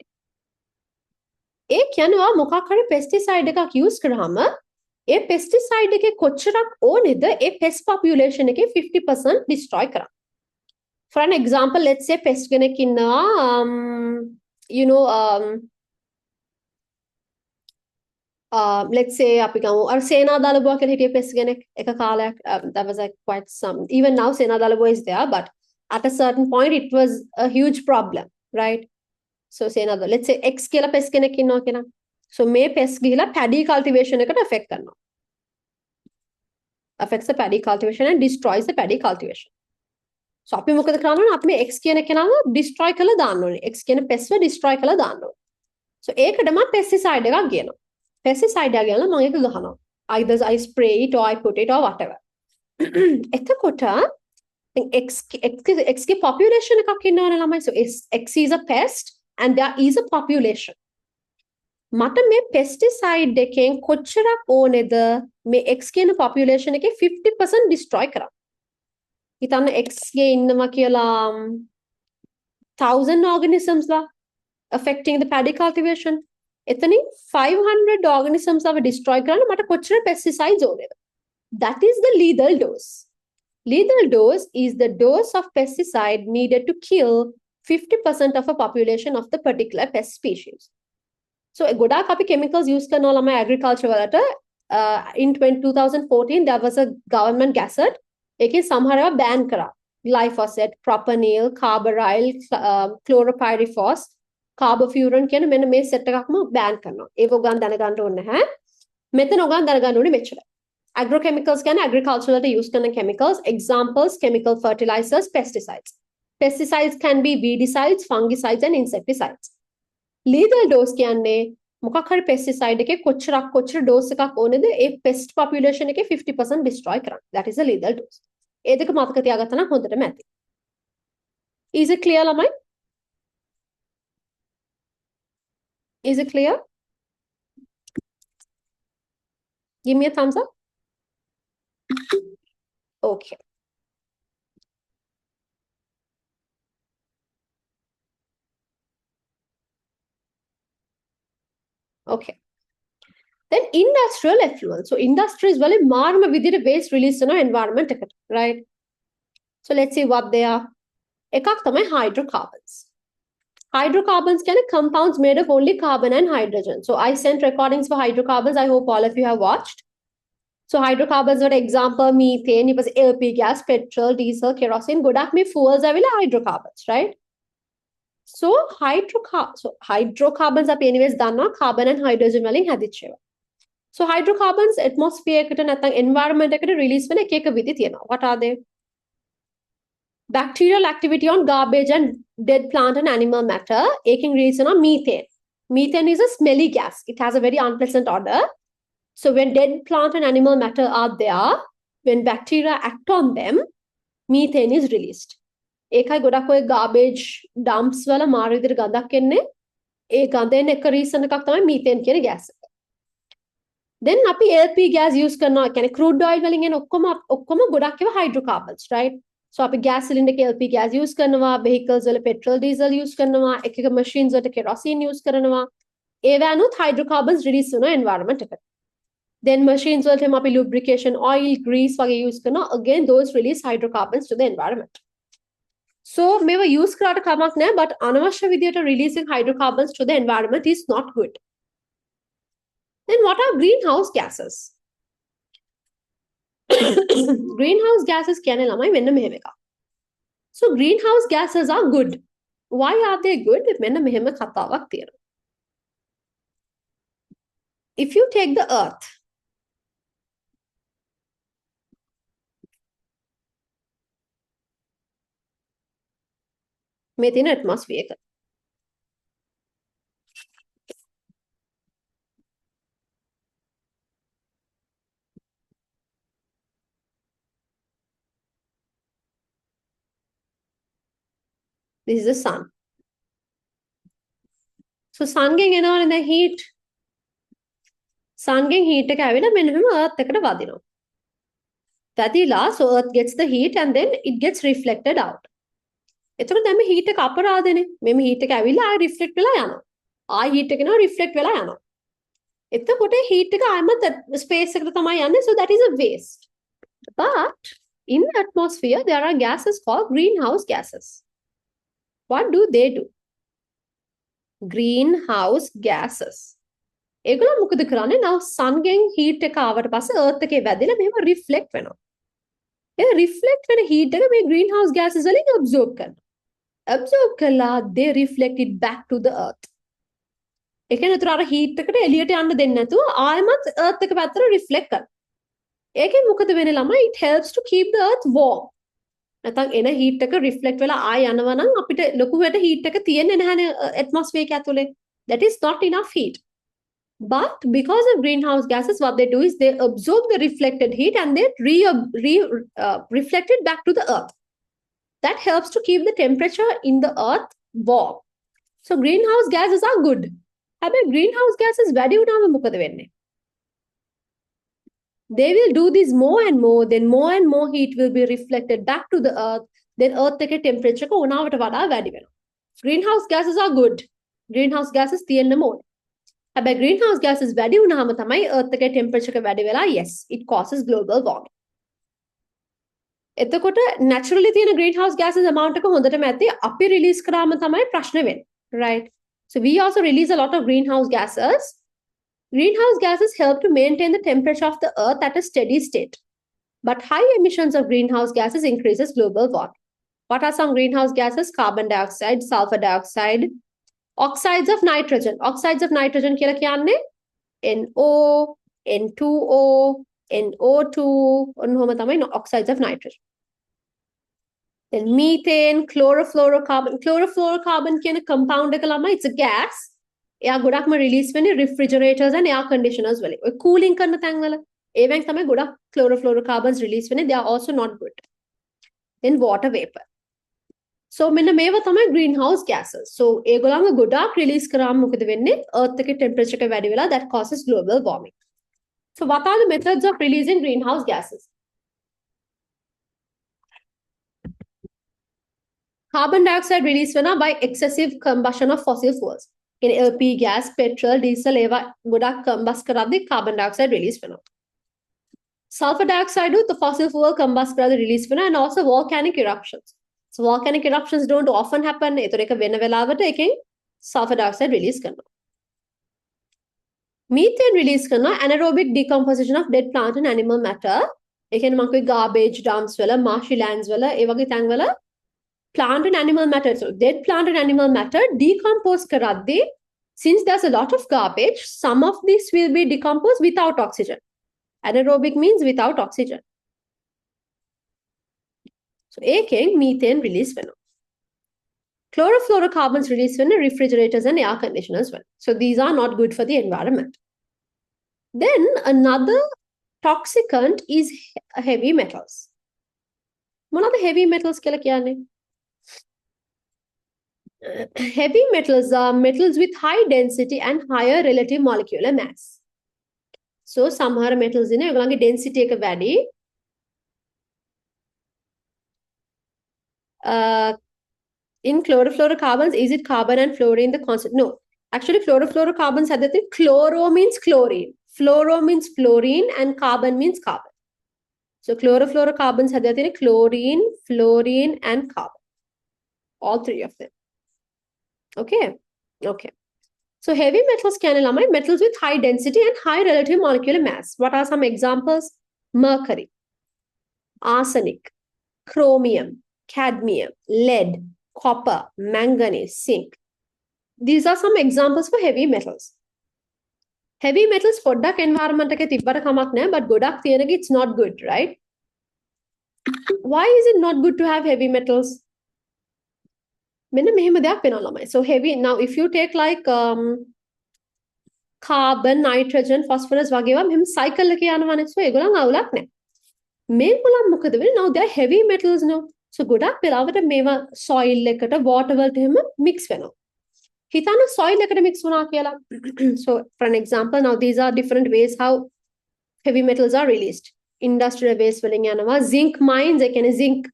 ඒ කියනවා මොකක් හරි pesticide එකක් use කරාම ඒ pesticide එකේ කොච්චරක් ඕනේද ඒ pest population එකේ 50% destroy කරන්න. For an example, let's say pest කෙනෙක් ඉන්නවා you know let's say අපි ගමු අර සේනාදලබුවා කියලා හිටිය pest කෙනෙක් එක කාලයක් that was like quite some even now සේනාදලබුවා is there but at a certain point it was a huge problem right so සේනාදල let's say X කියලා pest කෙනෙක් ඉන්නවා කියලා so මේ pest ගිහිලා paddy cultivation එකට affect කරනවා affects the paddy cultivation and destroys the paddy cultivation so අපි මොකද කරන්නේ අපි මේ X කියන කෙනාව destroy කරලා දාන්න ඕනේ X කියන pest එක destroy කරලා දාන්න ඕනේ so ඒකට මම pesticide එකක් ගේනවා pesticide එක ගාලා මම ඒක ගහනවා either I spray it or I put it or whatever එතකොට X population එකක් ඉන්නවනේ ළමයි so X is a pest and there is a population මට මේ pesticide එකෙන් කොච්චරක් ඕනේද මේ X කියන population එකේ 50% destroy කරන්න හිතන්න X ගේ ඉන්නවා කියලා 1000 organisms ලා affecting the paddy cultivation එතනින් 500 organisms of destroy කරන්න මට කොච්චර pesticides ඕනේද that is the lethal dose lethal dose is the dose of pesticide needed to kill 50% of a population of the particular pest species so ගොඩාක් අපි chemicals use කරනවා ළමයි agriculture වලට in 2014 there was a government gazette ඒකේ සමහර ඒවා ban කරා glyphosate propanil carbaryl chlorpyrifos කාබෝෆියුරන් කියන මෙන්න මේ සෙට් එකක්ම බෑන් කරනවා. ඒක ඔයගන් දැනගන්න ඕනේ නැහැ. මෙතන ඔයගන් දැනගන්න ඕනේ මෙච්චරයි. Agrochemicals කියන්නේ agriculture වලට use කරන chemicals. Examples chemical fertilizers, pesticides. Pesticides can be weedicides, fungicides and insecticides. Lethal dose කියන්නේ මොකක් හරි pesticide එකේ කොච්චර dose එකක් ඕනේද ඒ pest population එකේ 50% destroy කරන්න. That is a lethal dose. ඒ දෙක මතක තියාගත්තා නම් හොඳටම ඇති. Is it clear ළමයි? Is it clear? Give me a thumbs up. Okay. Okay. Then industrial effluent. So industry is very marma within a waste release in our environment, right? So let's see what they are. Ekak tamai hydrocarbons. Hydrocarbons can be compounds made of only carbon and hydrogen. So I sent recordings for hydrocarbons. I hope all of you have watched. So hydrocarbons are example methane, it was LP gas, petrol, diesel, kerosene, godak me fuels are hydrocarbons, right? So hydrocarbons are anyways done carbon and hydrogen වලින් හැදිච්චේවා. So hydrocarbons atmosphere එකට නැත්නම් environment එකට release වෙන එක විදි තියෙනවා. What are they? Bacterial activity on garbage and dead plant and animal matter. It release methane. Methane is a smelly gas. It has a very unpleasant odor. So when dead plant and animal matter are there, when bacteria act on them, methane is released. ඒකයි ගොඩක් ඔය garbage dumps වල මාර විදිහට ගඳක් එන්නේ. ඒ ගඳෙන් එක reason එකක් තමයි methane කියන gas එක. Then අපි LP gas use කරනවා. කියන්නේ crude oil වලින් එන ඔක්කොම ගොඩක් ඒවා hydrocarbons, right? So අපි gas cylinder LP gas use කරනවා, vehicles වල petrol diesel use කරනවා, එක machines වලට kerosene use කරනවා. ඒවැනුත් hydrocarbons release වෙනවා environment එකට. Then machines වලට අපි lubrication oil, grease වගේ use කරනවා. Again those release hydrocarbons to the environment. So මේවා use කරාට කමක් නැහැ but අනවශ්‍ය විදියට releasing hydrocarbons to the environment is not good. Then what are greenhouse gases? Greenhouse gases කියන්නේ ළමයි මෙන්න මෙහෙම එකක්. So greenhouse gases are good. Why are they good? මෙන්න මෙහෙම කතාවක් තියෙනවා. If you take the earth මේ තියෙන atmosphere එක. This is the sun. So sun ගෙන් එනවනේ දැන් heat. sun ගෙන් heat එක ඇවිල්ලා මෙන්න මෙහෙම earth එකට වදිනවා. වැදිලා so earth gets the heat and then it gets reflected out. එතකොට දැන් මේ heat එක අපරාධනේ. මේ heat එක ඇවිල්ලා ආයෙ reflect වෙලා යනවා. ආයෙ heat එක එනවා reflect වෙලා යනවා. එතකොට heat එක ආයෙමත් space එකට තමයි යන්නේ, so that is a waste. But in the atmosphere there are gases called greenhouse gases. What do they do? Greenhouse gases. ඒගොල්ලෝ මොකද කරන්නේ? now sun ගෙන් heat එක ආවට පස්සේ earth එකේ වැදිලා මෙහෙම reflect වෙනවා. ඒ reflect වෙන heat එක මේ greenhouse gases වලින් absorb කරනවා. Absorb කළා they reflect it back to the earth. ඒ කියන්නේ උතර අර heat එකට එළියට යන්න දෙන්නේ නැතුව ආයෙමත් earth එක පැත්තට reflect කරනවා. ඒකෙන් මොකද වෙන්නේ ළමයි? it helps to keep the earth warm. නැත්නම් එන heat එක reflect වෙලා ආය යනවා නම් අපිට ලොකුවට heat එක තියෙන්නේ නැහැනේ atmosphere එක ඇතුලේ. That is not enough heat. But because of greenhouse gases, what they do is they absorb the reflected heat and they reflect it back to the earth. That helps to keep the temperature in the earth warm. So greenhouse gases are good. හැබැයි greenhouse gases වැඩි වුණාම මොකද වෙන්නේ? They will do this more and more heat will be reflected back to the earth. Then earth එකේ temperature එක උනාවට වඩා වැඩි වෙනවා. Greenhouse gases are good. Greenhouse gases තියෙන්න ඕනේ. හැබැයි greenhouse gases වැඩි වුණාම තමයි earth එකේ temperature එක වැඩි වෙලා yes it causes global warming. එතකොට naturally තියෙන greenhouse gases amount එක හොඳටම ඇති අපි release කරාම තමයි ප්‍රශ්න වෙන්නේ. Right? So we also release a lot of greenhouse gases. Greenhouse gases help to maintain the temperature of the earth at a steady state. But high emissions of greenhouse gases increases global warming. What are some greenhouse gases? Carbon dioxide, sulfur dioxide, oxides of nitrogen. Oxides of nitrogen කියලා කියන්නේ NO, N2O, NO2 ඔන්නෝම තමයි oxides of nitrogen. Then methane, chlorofluorocarbon. Chlorofluorocarbon කියන compound එක ළමයි it's a gas. එයා ගොඩක්ම release වෙන්නේ refrigerators and air conditioners වලින්. ඔය cooling කරන තැන්වල ඒවෙන් තමයි ගොඩක් chlorofluorocarbons release වෙන්නේ. They are also not good. Then water vapor. So මෙන්න මේවා තමයි greenhouse gases. So ඒගොල්ලන්ව ගොඩක් release කරාම මොකද වෙන්නේ? earth එකේ temperature එක වැඩි වෙලා that causes global warming. So what are the methods of releasing greenhouse gases? Carbon dioxide release වෙනවා by excessive combustion of fossil fuels. In LP gas, petrol, diesel ඒවා ගොඩක් combust කරද්දී carbon dioxide release වෙනවා. Sulfur dioxide the fossil fuel combust කරද්දී release වෙනවා and also volcanic eruptions. So volcanic eruptions don't often happen. ඒතර එක වෙන වෙලාවට එකෙන් sulfur dioxide release කරනවා. Methane release කරනවා anaerobic decomposition of dead plant and animal matter. ඒ කියන්නේ මම කිව්වේ garbage dumps වල, marshy lands වල, ඒ වගේ තැන්වල plant and animal matter. So dead plant and animal matter decompose කරද්දී since there's a lot of garbage, some of this will be decomposed without oxygen. Anaerobic means without oxygen. So ඒකෙන් methane release වෙනවා. Chlorofluorocarbons release වෙන refrigerators and air conditioners වල. So these are not good for the environment. Then another toxicant is heavy metals. මොනවාද heavy metals කියලා කියන්නේ? Heavy metals are metals with high density and higher relative molecular mass. So සමහර metals ඉන්නේ ඒගොල්ලන්ගේ density එක වැඩි. In chlorofluorocarbons, is it carbon and fluorine the constant? No. Actually, chlorofluorocarbons have the chloro means chlorine, fluoro means fluorine, and carbon means carbon. So chlorofluorocarbons have the chlorine, fluorine, and carbon. All three of them. Okay. Okay. So heavy metals can be metals with high density and high relative molecular mass. What are some examples? Mercury, arsenic, chromium, cadmium, lead, copper, manganese, zinc. These are some examples for heavy metals. Heavy metals පොඩ්ඩක් environment එකේ තිබ්බට කමක් නැහැ, but ගොඩක් තියෙන එක it's not good, right? Why is it not good to have heavy metals? මෙන්න මෙහෙම දෙයක් වෙනවා ළමයි. So heavy, now if you take like carbon, nitrogen, phosphorus වගේවා මෙහෙම cycle එකේ යනවනේ. So ඒගොල්ලන් අවුලක් නැහැ. මේගොල්ලන් මොකද වෙන්නේ? Now they are heavy metals now. So ගොඩක් වෙලාවට මේවා soil එකට water වලට එහෙම mix වෙනවා. හිතන්න soil එකට mix වුණා කියලා. So for an example, now these are different ways how heavy metals are released. Industrial waste වලින් යනවා. Zinc mines, ඒ කියන්නේ zinc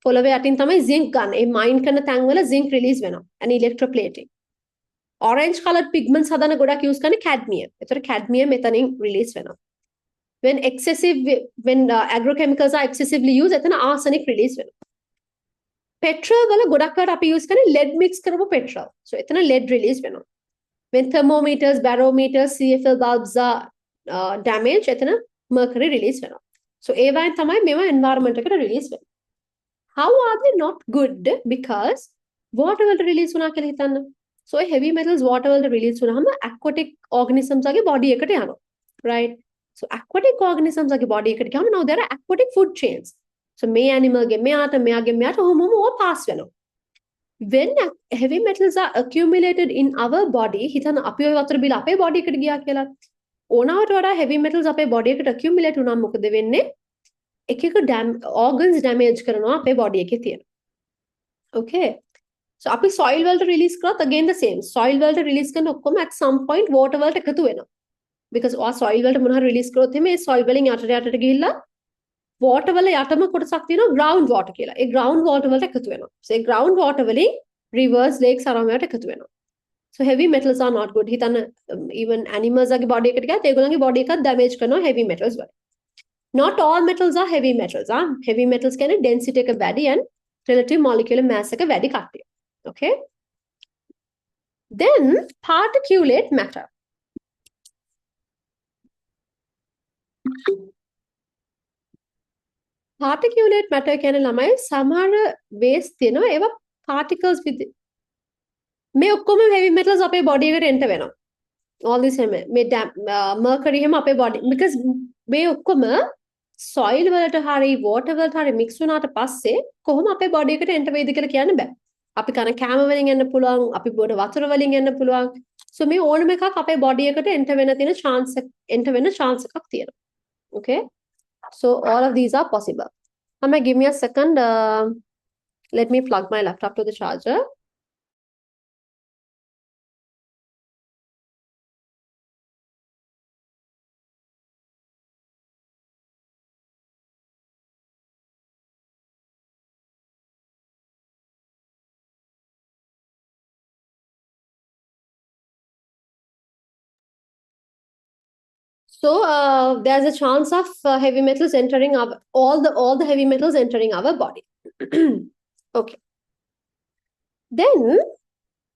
පොළවේ යටින් තමයි zinc ගන්න. ඒ mine කරන තැන්වල zinc release වෙනවා. And electroplating. Orange colored pigments හදන ගොඩක් use කරන්නේ cadmium. ඒතර cadmium එතනින් release වෙනවා. When agrochemicals are excessively used, එතන arsenic release වෙනවා. Petrol වල ගොඩක් වට අපි use කරන්නේ lead mix කරපු petrol. So එතන lead release වෙනවා. When thermometers, barometers, CFL bulbs are damaged, එතන mercury release වෙනවා. So ඒවයින් තමයි මේවා environment එකට release වෙන්නේ. How are they not good? Because water වලට release වුණා කියලා හිතන්න. So heavy metals water වලට release වුණාම aquatic organisms ගේ body එකට යනවා. Right? So aquatic organisms ගේ body එකට ගියාම now there are aquatic food chains. So මේ animal ගේ මෙයාට ඔහොම pass වෙනවා. When heavy metals are accumulated in our body, හිතන්න අපි ඔය වතුර බිල අපේ body එකට ගියා කියලා. ඕනවට වඩා heavy metals අපේ body එකට accumulate වුණාම මොකද වෙන්නේ? එක organs damage කරනවා අපේ body එකේ තියෙන. Okay. So අපි soil වලට release කරත් again the same. Soil වලට release කරන ඔක්කොම at some point water වලට එකතු වෙනවා. Because soil වලට මොනවා release කරොත් මේ soil වලින් යටට ගිහිල්ලා water වල යටම කොටසක් තියෙනවා ground water කියලා. ඒ ground water වලට එකතු වෙනවා. So ඒ ground water වලින් rivers, lakes අරම වලට එකතු වෙනවා. So heavy metals are not good. හිතන්න even animals ගේ body එකට ගියත් ඒගොල්ලන්ගේ body එකත් damage කරනවා heavy metals වල. Not all metals are heavy metals. Heavy metals කියන්නේ density එක වැඩි and relative molecular mass එක වැඩි කට්ටිය. Okay. Then particulate matter. Particulate matter කියන්නේ ළමයි සමහර waste තියෙනවා ඒවා particles with මේ ඔක්කොම heavy metals අපේ body එකට enter වෙනවා. All this මේ mercury හැම අපේ body because මේ ඔක්කොම soil වලට හරි water වලට හරි mix වුණාට පස්සේ කොහොම අපේ body එකට enter වෙයිද කියලා කියන්න බෑ. අපි කන කැම වලින් එන්න පුළුවන්, අපි බොන වතුර වලින් එන්න පුළුවන්. So මේ ඕනම එකක් අපේ body එකට enter වෙන්න තියෙන chance එකක් තියෙනවා. Okay? So all of these are possible. Give me a second. Let me plug my laptop to the charger. So there's a chance of heavy metals entering all the heavy metals entering our body. Okay. Then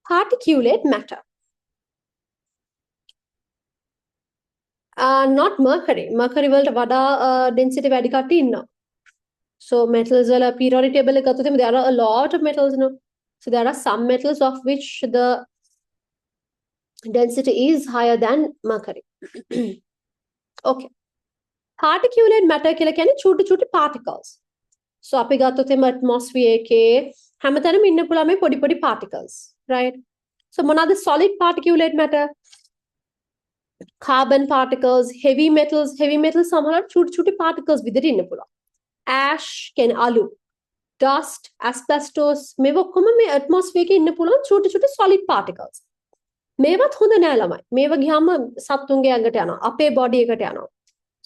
particulate matter. Not mercury. Mercury වලට වඩා density වැඩි කට්ටිය ඉන්නවා. So metals වල periodic table එක ගත්තොත් there are a lot of metals. So there are some metals of which the density is higher than mercury. Okay. Particulate matter කියලා කියන්නේ චූටි particles. So අපි ගත්තොත් එම atmosphere එකේ හැමතැනම ඉන්න පුළුවන් මේ පොඩි particles, right? So මොනවාද solid particulate matter? Carbon particles, heavy metals සමහරවිට චූටි particles විදිහට ඉන්න පුළුවන්. Ash කියන්නේ අලු, dust, asbestos මේව ඔක්කොම මේ atmosphere එකේ ඉන්න පුළුවන් චූටි solid particles. මේවත් හොඳ නෑ ළමයි. මේව ගියාම සත්තුන්ගේ ඇඟට යනවා. අපේ body එකට යනවා.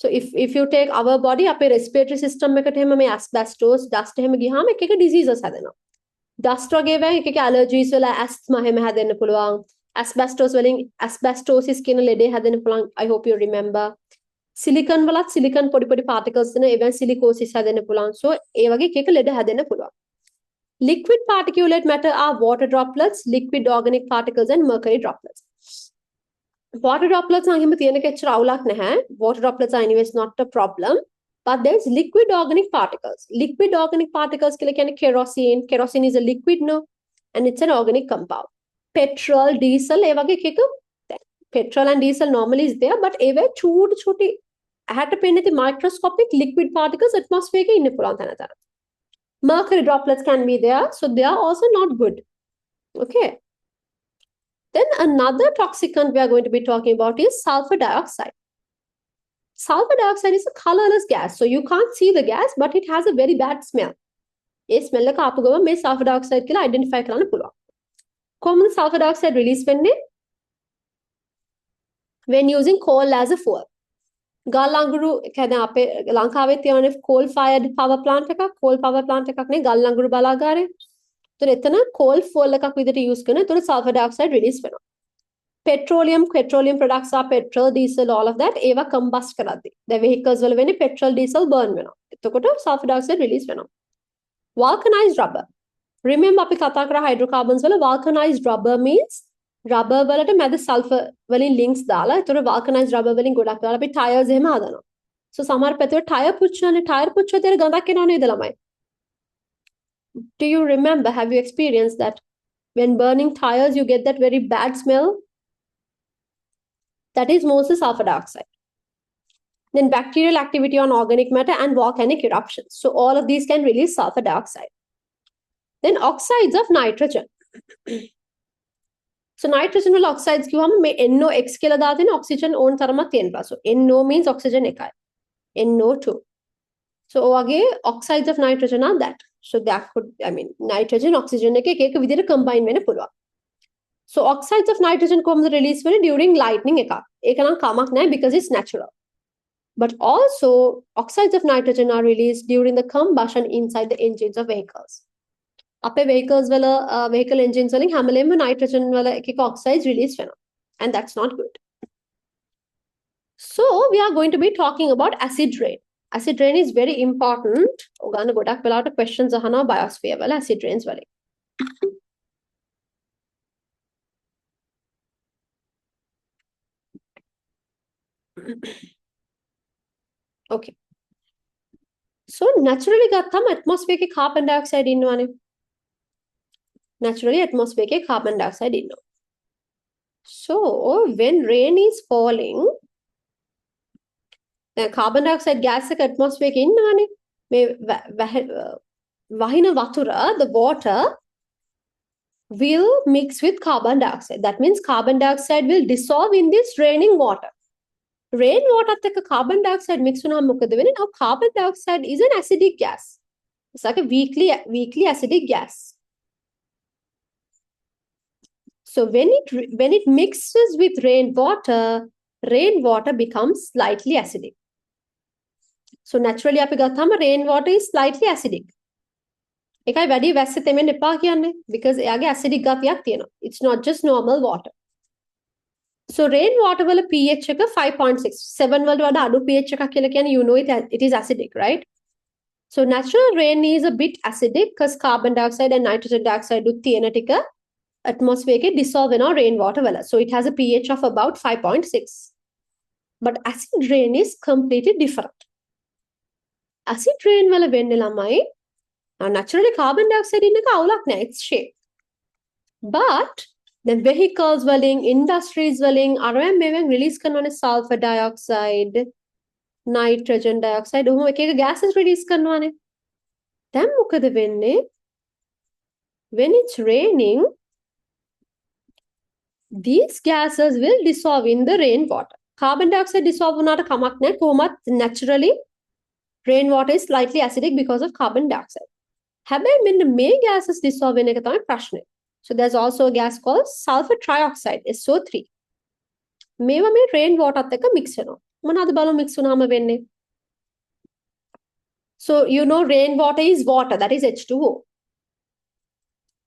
So if you take our body අපේ respiratory system එකට එහෙම මේ asbestos, dust එහෙම ගියාම එක diseases හැදෙනවා. Dust වගේ වෙයි එක allergies වල asthma එහෙම හැදෙන්න පුළුවන්. Asbestos වලින් asbestosis කියන ලෙඩේ හැදෙන්න පුළුවන්. I hope you remember. Silicon වලත් silicon පොඩි particles දෙන even silicosis හැදෙන්න පුළුවන්. So ඒ වගේ එක ලෙඩ හැදෙන්න පුළුවන්. Liquid particulate matter are water droplets, liquid organic particles and mercury droplets. Water droplets are water droplets are anyways not a problem, but there's liquid organic particles. Liquid organic particles like kerosene. Kerosene is a liquid, no, and it's an organic compound. Petrol, diesel, petrol and diesel normally is there, but eve choti had to paint the microscopic liquid particles atmosphere in the mercury droplets can be there, so they are also not good. Okay. Then another toxicant we are going to be talking about is sulfur dioxide. Sulfur dioxide is a colorless gas, so you can't see the gas, but it has a very bad smell. This smell like sulfur dioxide identify. කොහොමද sulfur dioxide release වෙන්නේ? When using coal as a fuel. ගල් අඟුරු කියන්නේ අපේ ලංකාවේ තියෙන coal fired power plant එකක්, coal power plant එකක් නේ ගල් අඟුරු බලාගාරය. ඒතර එතන coal fuel එකක් විදිහට use කරන. ඒතර sulfur dioxide release වෙනවා. Petroleum products are petrol, diesel, all of that. ඒවා combust කරද්දී. දැන් vehicles වල වෙන්නේ petrol, diesel burn වෙනවා. එතකොට sulfur dioxide release වෙනවා. Vulcanized rubber. Remember අපි කතා කරා hydrocarbons වල vulcanized rubber means rubber වලට මැද sulfur වලින් links දාලා ඒතර vulcanized rubber වලින් ගොඩක් දාලා අපි tires එහෙම හදනවා. So සමහර පැත්තවල tire පුච්චනනේ tire පුච්චුවා තියෙන ගඳක් එනවා නේද ළමයි? Do you remember, have you experienced that when burning tires you get that very bad smell? That is mostly sulfur dioxide. Then bacterial activity on organic matter and volcanic eruptions. So all of these can release sulfur dioxide. Then oxides of nitrogen. So nitrogen will oxides කිව්වම මේ NOx කියලා දාගෙන oxygen ඕන තරමක් තියෙනවා. So NO means oxygen එකයි. NO2. So ඔයගේ oxides of nitrogen are that. So that could, nitrogen oxygen එක එක විදිහට combine වෙන්න පුළුවන්. So oxides of nitrogen කොහොමද release වෙන්නේ during lightning එකක්. ඒක නම් කමක් නැහැ because it's natural. But also oxides of nitrogen are released during the combustion inside the engines of vehicles. අපේ vehicles වල vehicle engines වලින් හැමලෙම nitrogen වල එක එක oxides release වෙනවා. And that's not good. So we are going to be talking about acid rain. Acid rain is very important. ඔගන්න ගොඩක් වෙලාවට questions අහනවා biosphere වල acid rains වලින්. Okay. So naturally ගත්තම atmosphere එකේ carbon dioxide ඉන්නවනේ. Naturally atmosphere එකේ carbon dioxide ඉන්නවා. So when rain is falling, carbon dioxide gas එක atmosphere එකේ ඉන්නවනේ. මේ වහින වතුර, the water will mix with carbon dioxide. That means carbon dioxide will dissolve in this raining water. Rain water එක්ක carbon dioxide mix වුණාම මොකද වෙන්නේ? Now carbon dioxide is an acidic gas. It's like a weakly acidic gas. So when it mixes with rainwater becomes slightly acidic. So naturally අපි ගත්තාම rainwater is slightly acidic. ඒකයි වැඩි වැස්ස තෙමෙන්න එපා කියන්නේ because එයාගේ acidic ගතියක් තියෙනවා. It's not just normal water. So rainwater වල pH එක 5.6. 7 වලට වඩා අඩු pH එකක් කියලා කියන්නේ you know it is acidic, right? So natural rain is a bit acidic because carbon dioxide and nitrogen dioxide උත් තියෙන ටික atmosphere එකේ dissolve වෙනවා rainwater වල. So it has a pH of about 5.6. But acid rain is completely different. Acid rain වල වෙන්නේ ළමයි naturally carbon dioxide ඉන්න එක අවුලක් නෑ, it's shape. But the vehicles වලින්, industries වලින් අරන් මේවෙන් release කරනවානේ sulfur dioxide, nitrogen dioxide, ඔහොම එක එක gases release කරනවානේ. දැන් මොකද වෙන්නේ? When it's raining, these gases will dissolve in the rainwater. Carbon dioxide dissolve වුණාට කමක් නැහැ. කොහොමත් naturally rainwater is slightly acidic because of carbon dioxide. හැබැයි මෙන්න මේ gases dissolve වෙන එක තමයි ප්‍රශ්නේ. So there's also a gas called sulfur trioxide, SO3. මේවා මේ rainwater එකත් එක්ක mix වෙනවා. මොනවාද බලමු mix වුණාම වෙන්නේ? So you know rainwater is water, that is H2O.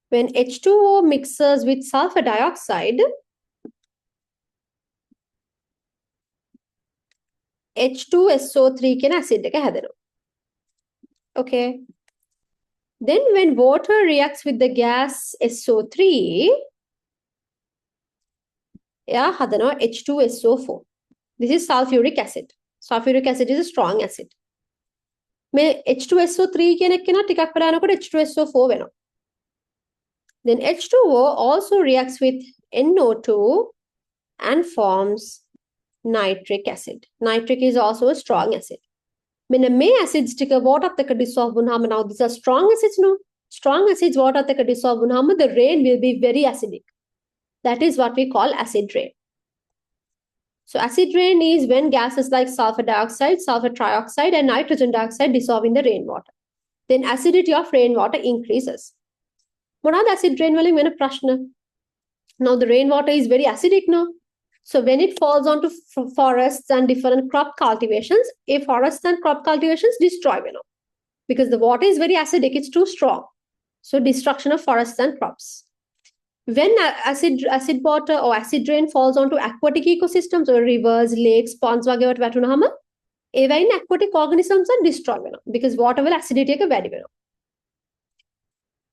When H2O mixes with sulfur dioxide, H2SO3 කියන acid එක හැදෙනවා. Okay. Then when water reacts with the gas SO3, hadano H2SO4. This is sulfuric acid. Sulfuric acid is a strong acid. Me H2SO3 කියන එක කෙනා ටිකක් වෙලා යනකොට H2SO4 වෙනවා. Then H2O also reacts with NO2 and forms nitric acid. Nitric is also a strong acid. When a may acids take a water take a dissolve now these are strong acids, no? Strong acids water take a dissolve the rain will be very acidic. That is what we call acid rain. So acid rain is when gases like sulfur dioxide, sulfur trioxide and nitrogen dioxide dissolve in the rainwater. Then acidity of rainwater increases. මොනවාද acid rain වලින් වෙන ප්‍රශ්න? Now the rainwater is very acidic now. So when it falls onto forests and different crop cultivations, if forests and crop cultivations destroy, because the water is very acidic, it's too strong. So destruction of forests and crops. When acid water or acid rain falls onto aquatic ecosystems or rivers, lakes, ponds වගේවට වැටුනහම ඒවයින් aquatic organisms are destroyed because water will acidity එක වැඩි වෙනවා.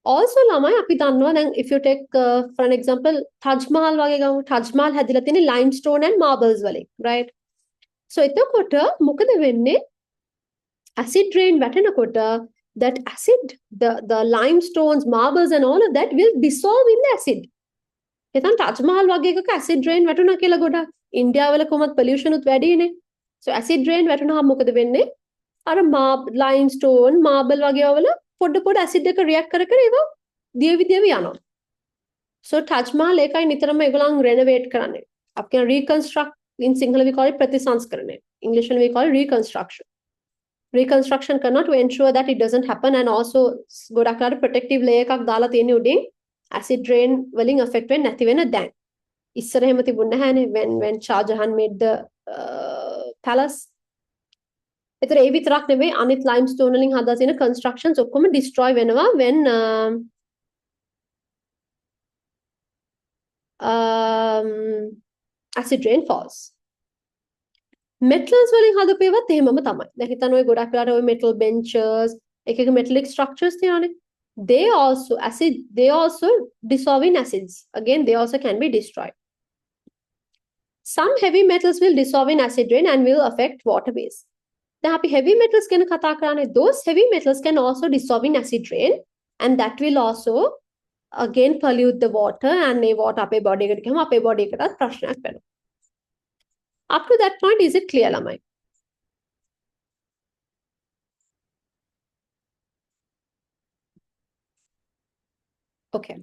Also ළමයි අපි දන්නවා දැන් if you take for an example Taj Mahal වගේ ගමු Taj Mahal හැදිලා තියෙන්නේ limestone and marbles වලින්, right? So එතකොට මොකද වෙන්නේ? Acid rain වැටෙනකොට that acid, the limestones, marbles and all of that will dissolve in the acid. එතන Taj Mahal වගේ එකක acid rain වැටුණා කියලා ගොඩක් ඉන්දියාවල කොහොමද pollution උත් වැඩිනේ. So acid rain වැටුණාම මොකද වෙන්නේ? අර limestone, marble වගේ වල පොඩ acid එක react කර ඒවා දියවි යනවා. So Taj Mahal එකයි නිතරම ඒගොල්ලන් renovate කරන්නේ. අපි කියන reconstruct, in Sinhala we call it ප්‍රතිසංස්කරණය. English we call it reconstruction. Reconstruction කරනවා to ensure that it doesn't happen and also ගොඩක් අර protective layer එකක් දාලා තියෙන උඩින් acid rain වලින් affect වෙන්නේ නැති වෙන දැන්. ඉස්සර එහෙම තිබුණ නැහැනේ when Shah Jahan made the palace. ඒතර ඒ විතරක් නෙවෙයි අනිත් limestone වලින් හදා තියෙන constructions ඔක්කොම destroy වෙනවා when acid rain falls. Metals වලින් හදපු ඒවාත් එහෙමම තමයි. දැන් හිතන්න ඔය ගොඩක් වෙලාට ඔය metal benches, එක metallic structures තියෙනවානේ. They also dissolve in acids. Again, they also can be destroyed. Some heavy metals will dissolve in acid rain and will affect waterways. Now, heavy metals can those heavy metals can also dissolve in acid rain, and that will also again pollute the water and water up a body prashnak. Up to that point, is it clear, Lamai? Okay.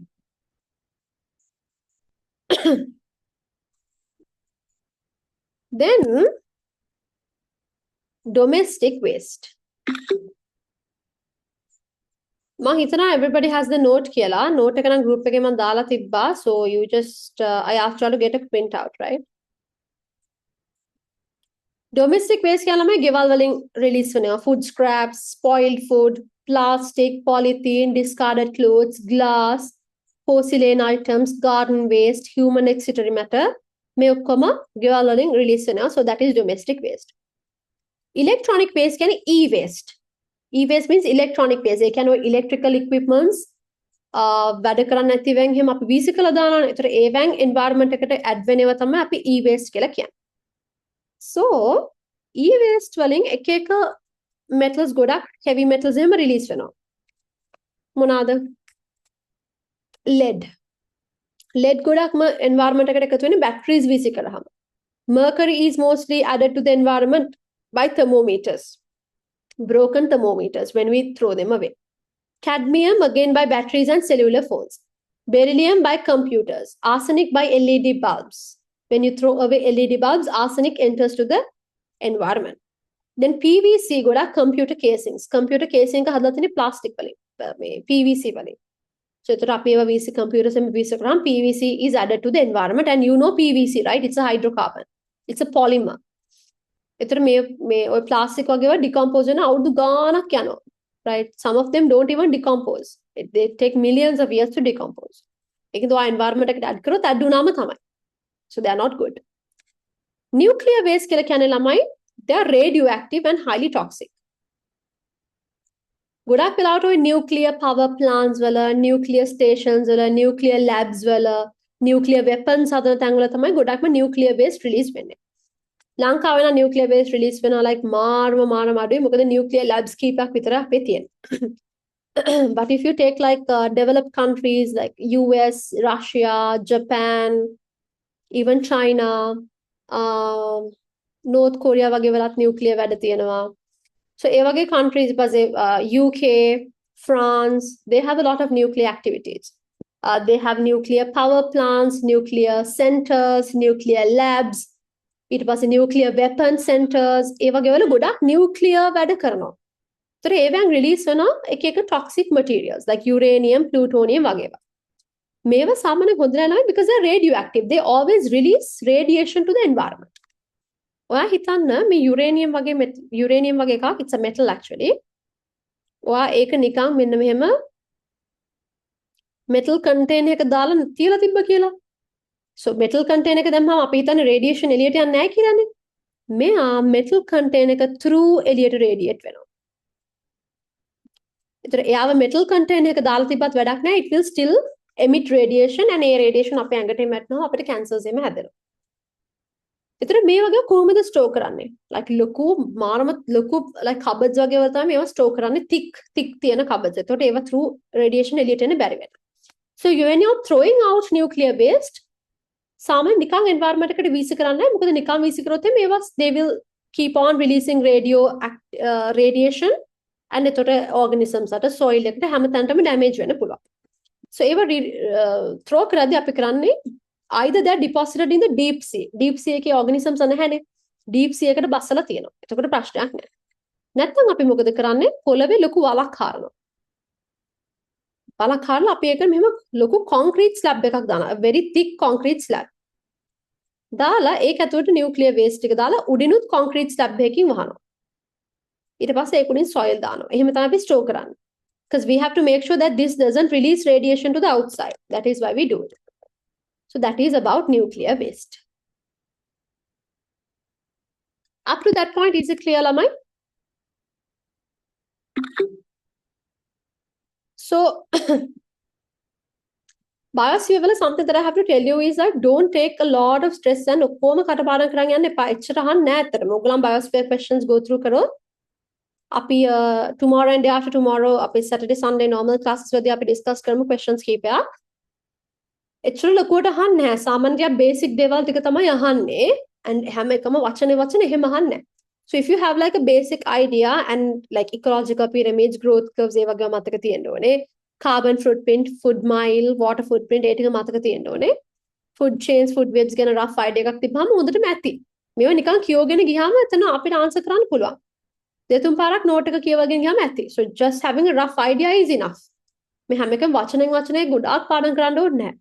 Then domestic waste. Everybody has the note කියලා. Note එක නම් group එකේ මම දාලා තිබ්බා. So you just I asked you all to get a print out, right? Domestic waste කියලා ළමයි ගෙවල් වලින් release වෙනවා. Food scraps, spoiled food, plastic, polythene, discarded clothes, glass, porcelain items, garden waste, human excretory matter. මේ ඔක්කොම ගෙවල් වලින් release වෙනවා. So that is domestic waste. Electronic waste කියන්නේ e-waste. E-waste means electronic waste. ඒ කියන්නේ electrical equipments වැඩ කරන්නේ නැතිවෙන් එහෙම අපි වීසි කළා දානවා. ඒතර ඒවෙන් environment එකට add වෙනවා තමයි අපි e-waste කියලා කියන්නේ. So e-waste වලින් එක එක metals ගොඩක් heavy metals එහෙම release වෙනවා. මොනවාද? lead. lead ගොඩක්ම environment එකට එකතු වෙන්නේ batteries වීසි කළාම. mercury is mostly added to the environment by thermometers. Broken thermometers when we throw them away. Cadmium again by batteries and cellular phones. Beryllium by computers. Arsenic by LED bulbs. When you throw away LED bulbs, arsenic enters to the environment. Then PVC goda computer casings. Computer casing ka hadla thini plastic wali. PVC wali. So computers and PVC is added to the environment, and you know PVC, right? It's a hydrocarbon. It's a polymer. එතර මේ ඔය plastic වගේ ඒවා decompose වෙන අවුරුදු ගාණක් යනවා, right? Some of them don't even decompose. They take millions of years to decompose. ඒකද ඔය environment එකට add කරොත් add වුණාම තමයි. So they are not good. Nuclear waste කියලා කියන්නේ ළමයි, they are radioactive and highly toxic. ගොඩක් වෙලාවට ඔය nuclear power plants වල, nuclear stations වල, nuclear labs වල, nuclear weapons හදන තැන් වල තමයි ගොඩක්ම nuclear waste release වෙන්නේ. ලංකාවේ නම් nuclear waste release වෙනවා like මාරම අඩුයි. මොකද nuclear labs කීපයක් විතර අපේ තියෙන. But if you take like developed countries like US, Russia, Japan, even China, North Korea වගේ වලත් nuclear වැඩ තියෙනවා. So ඒ වගේ countries UK, France, they have a lot of nuclear activities. They have nuclear power plants, nuclear centers, nuclear labs. It was a nuclear weapon centers. ඒ වගේ වල ගොඩක් nuclear වැඩ කරනවා. ඒතර ඒවෙන් release වෙන එක toxic materials like uranium, plutonium වගේ ඒවා. මේවා සාමාන්‍යයෙන් හොඳ නැහැ because they're radioactive. They always release radiation to the environment. ඔයා හිතන්න මේ යුරේනියම් වගේ එකක්, it's a metal actually. ඔයා ඒක නිකන් මෙන්න මෙහෙම metal container එක දාලා තියලා තිබ්බ කියලා. So metal container එක දැම්මම අපි හිතන්නේ radiation එළියට යන්නේ නැහැ කියලානේ. මෙයා metal container එක through එළියට radiate වෙනවා. ඒතර එයාව metal container එක දාලා තිබ්බත් වැඩක් නැහැ. It will still emit radiation and A radiation අපේ ඇඟට එමෙත්නම් අපිට cancers එම හැදෙනවා. ඒතර මේ වගේ කොහොමද store කරන්නේ? Like ලොකු like cupboards වගේ වල තමයි මේවා store කරන්නේ, thick තියෙන cupboards. ඒතකොට ඒවා through radiation එළියට එන්න බැරි වෙනවා. So when you're throwing out nuclear waste, සාමාන්‍ය නිකන් environment එකට වීසි කරන්නේ නැහැ. මොකද නිකන් වීසි කරොත් මේවා they will keep on releasing radiation and එතකොට organisms අට soil එකට හැමතැනටම damage වෙන්න පුළුවන්. So ඒවා throw කරද්දී අපි කරන්නේ either they are deposited in the deep sea. Deep sea එකේ organisms නැහැනේ. Deep sea එකට බස්සලා තියෙනවා. එතකොට ප්‍රශ්නයක් නැහැ. නැත්නම් අපි මොකද කරන්නේ? පොළවේ ලොකු වලක් හරනවා. වලක් හරලා අපි ඒක මෙහෙම ලොකු concrete slab එකක් දානවා. A very thick concrete slab. දාලා ඒක ඇතුළට nuclear waste එක දාලා උඩිනුත් concrete slab එකකින් වහනවා. ඊට පස්සේ ඒක උඩින් soil දානවා. එහෙම තමයි අපි store කරන්නේ. Because we have to make sure that this doesn't release radiation to the outside. That is why we do it. So that is about nuclear waste. Up to that point, is it clear, Lamai? So, biosphere වල something that I have to tell you is that don't take a lot of stress and ඔක්කොම කටපාඩම් කරන් යන්න එපා. එච්චර අහන්න නෑ ඇත්තටම. ඔයගොල්ලන් biosphere questions go through කරොත් අපි tomorrow and day after tomorrow අපි Saturday Sunday normal classes වලදී අපි discuss කරමු questions කීපයක්. එච්චර ලොකුවට අහන්නේ නැහැ. සාමාන්‍යයෙන් basic දේවල් ටික තමයි අහන්නේ and හැම එකම වචන එහෙම අහන්නේ නැහැ. So if you have like a basic idea and like ecological pyramids, growth curves ඒ වගේ මතක තියෙන්න ඕනේ. Carbon footprint, food mile, water footprint ඒ ටික මතක තියෙන්න ඕනේ. Food chains, food webs ගැන rough idea එකක් තිබ්බම හොඳටම ඇති. මේවා නිකන් කියෝගෙන ගියාම එතන අපිට answer කරන්න පුළුවන්. දෙතුන් පාරක් note එක කියවගෙන ගියාම ඇති. So just having a rough idea is enough. මේ හැම එකම වචනෙන් ගොඩාක් පාඩම් කරන්න ඕනේ නැහැ.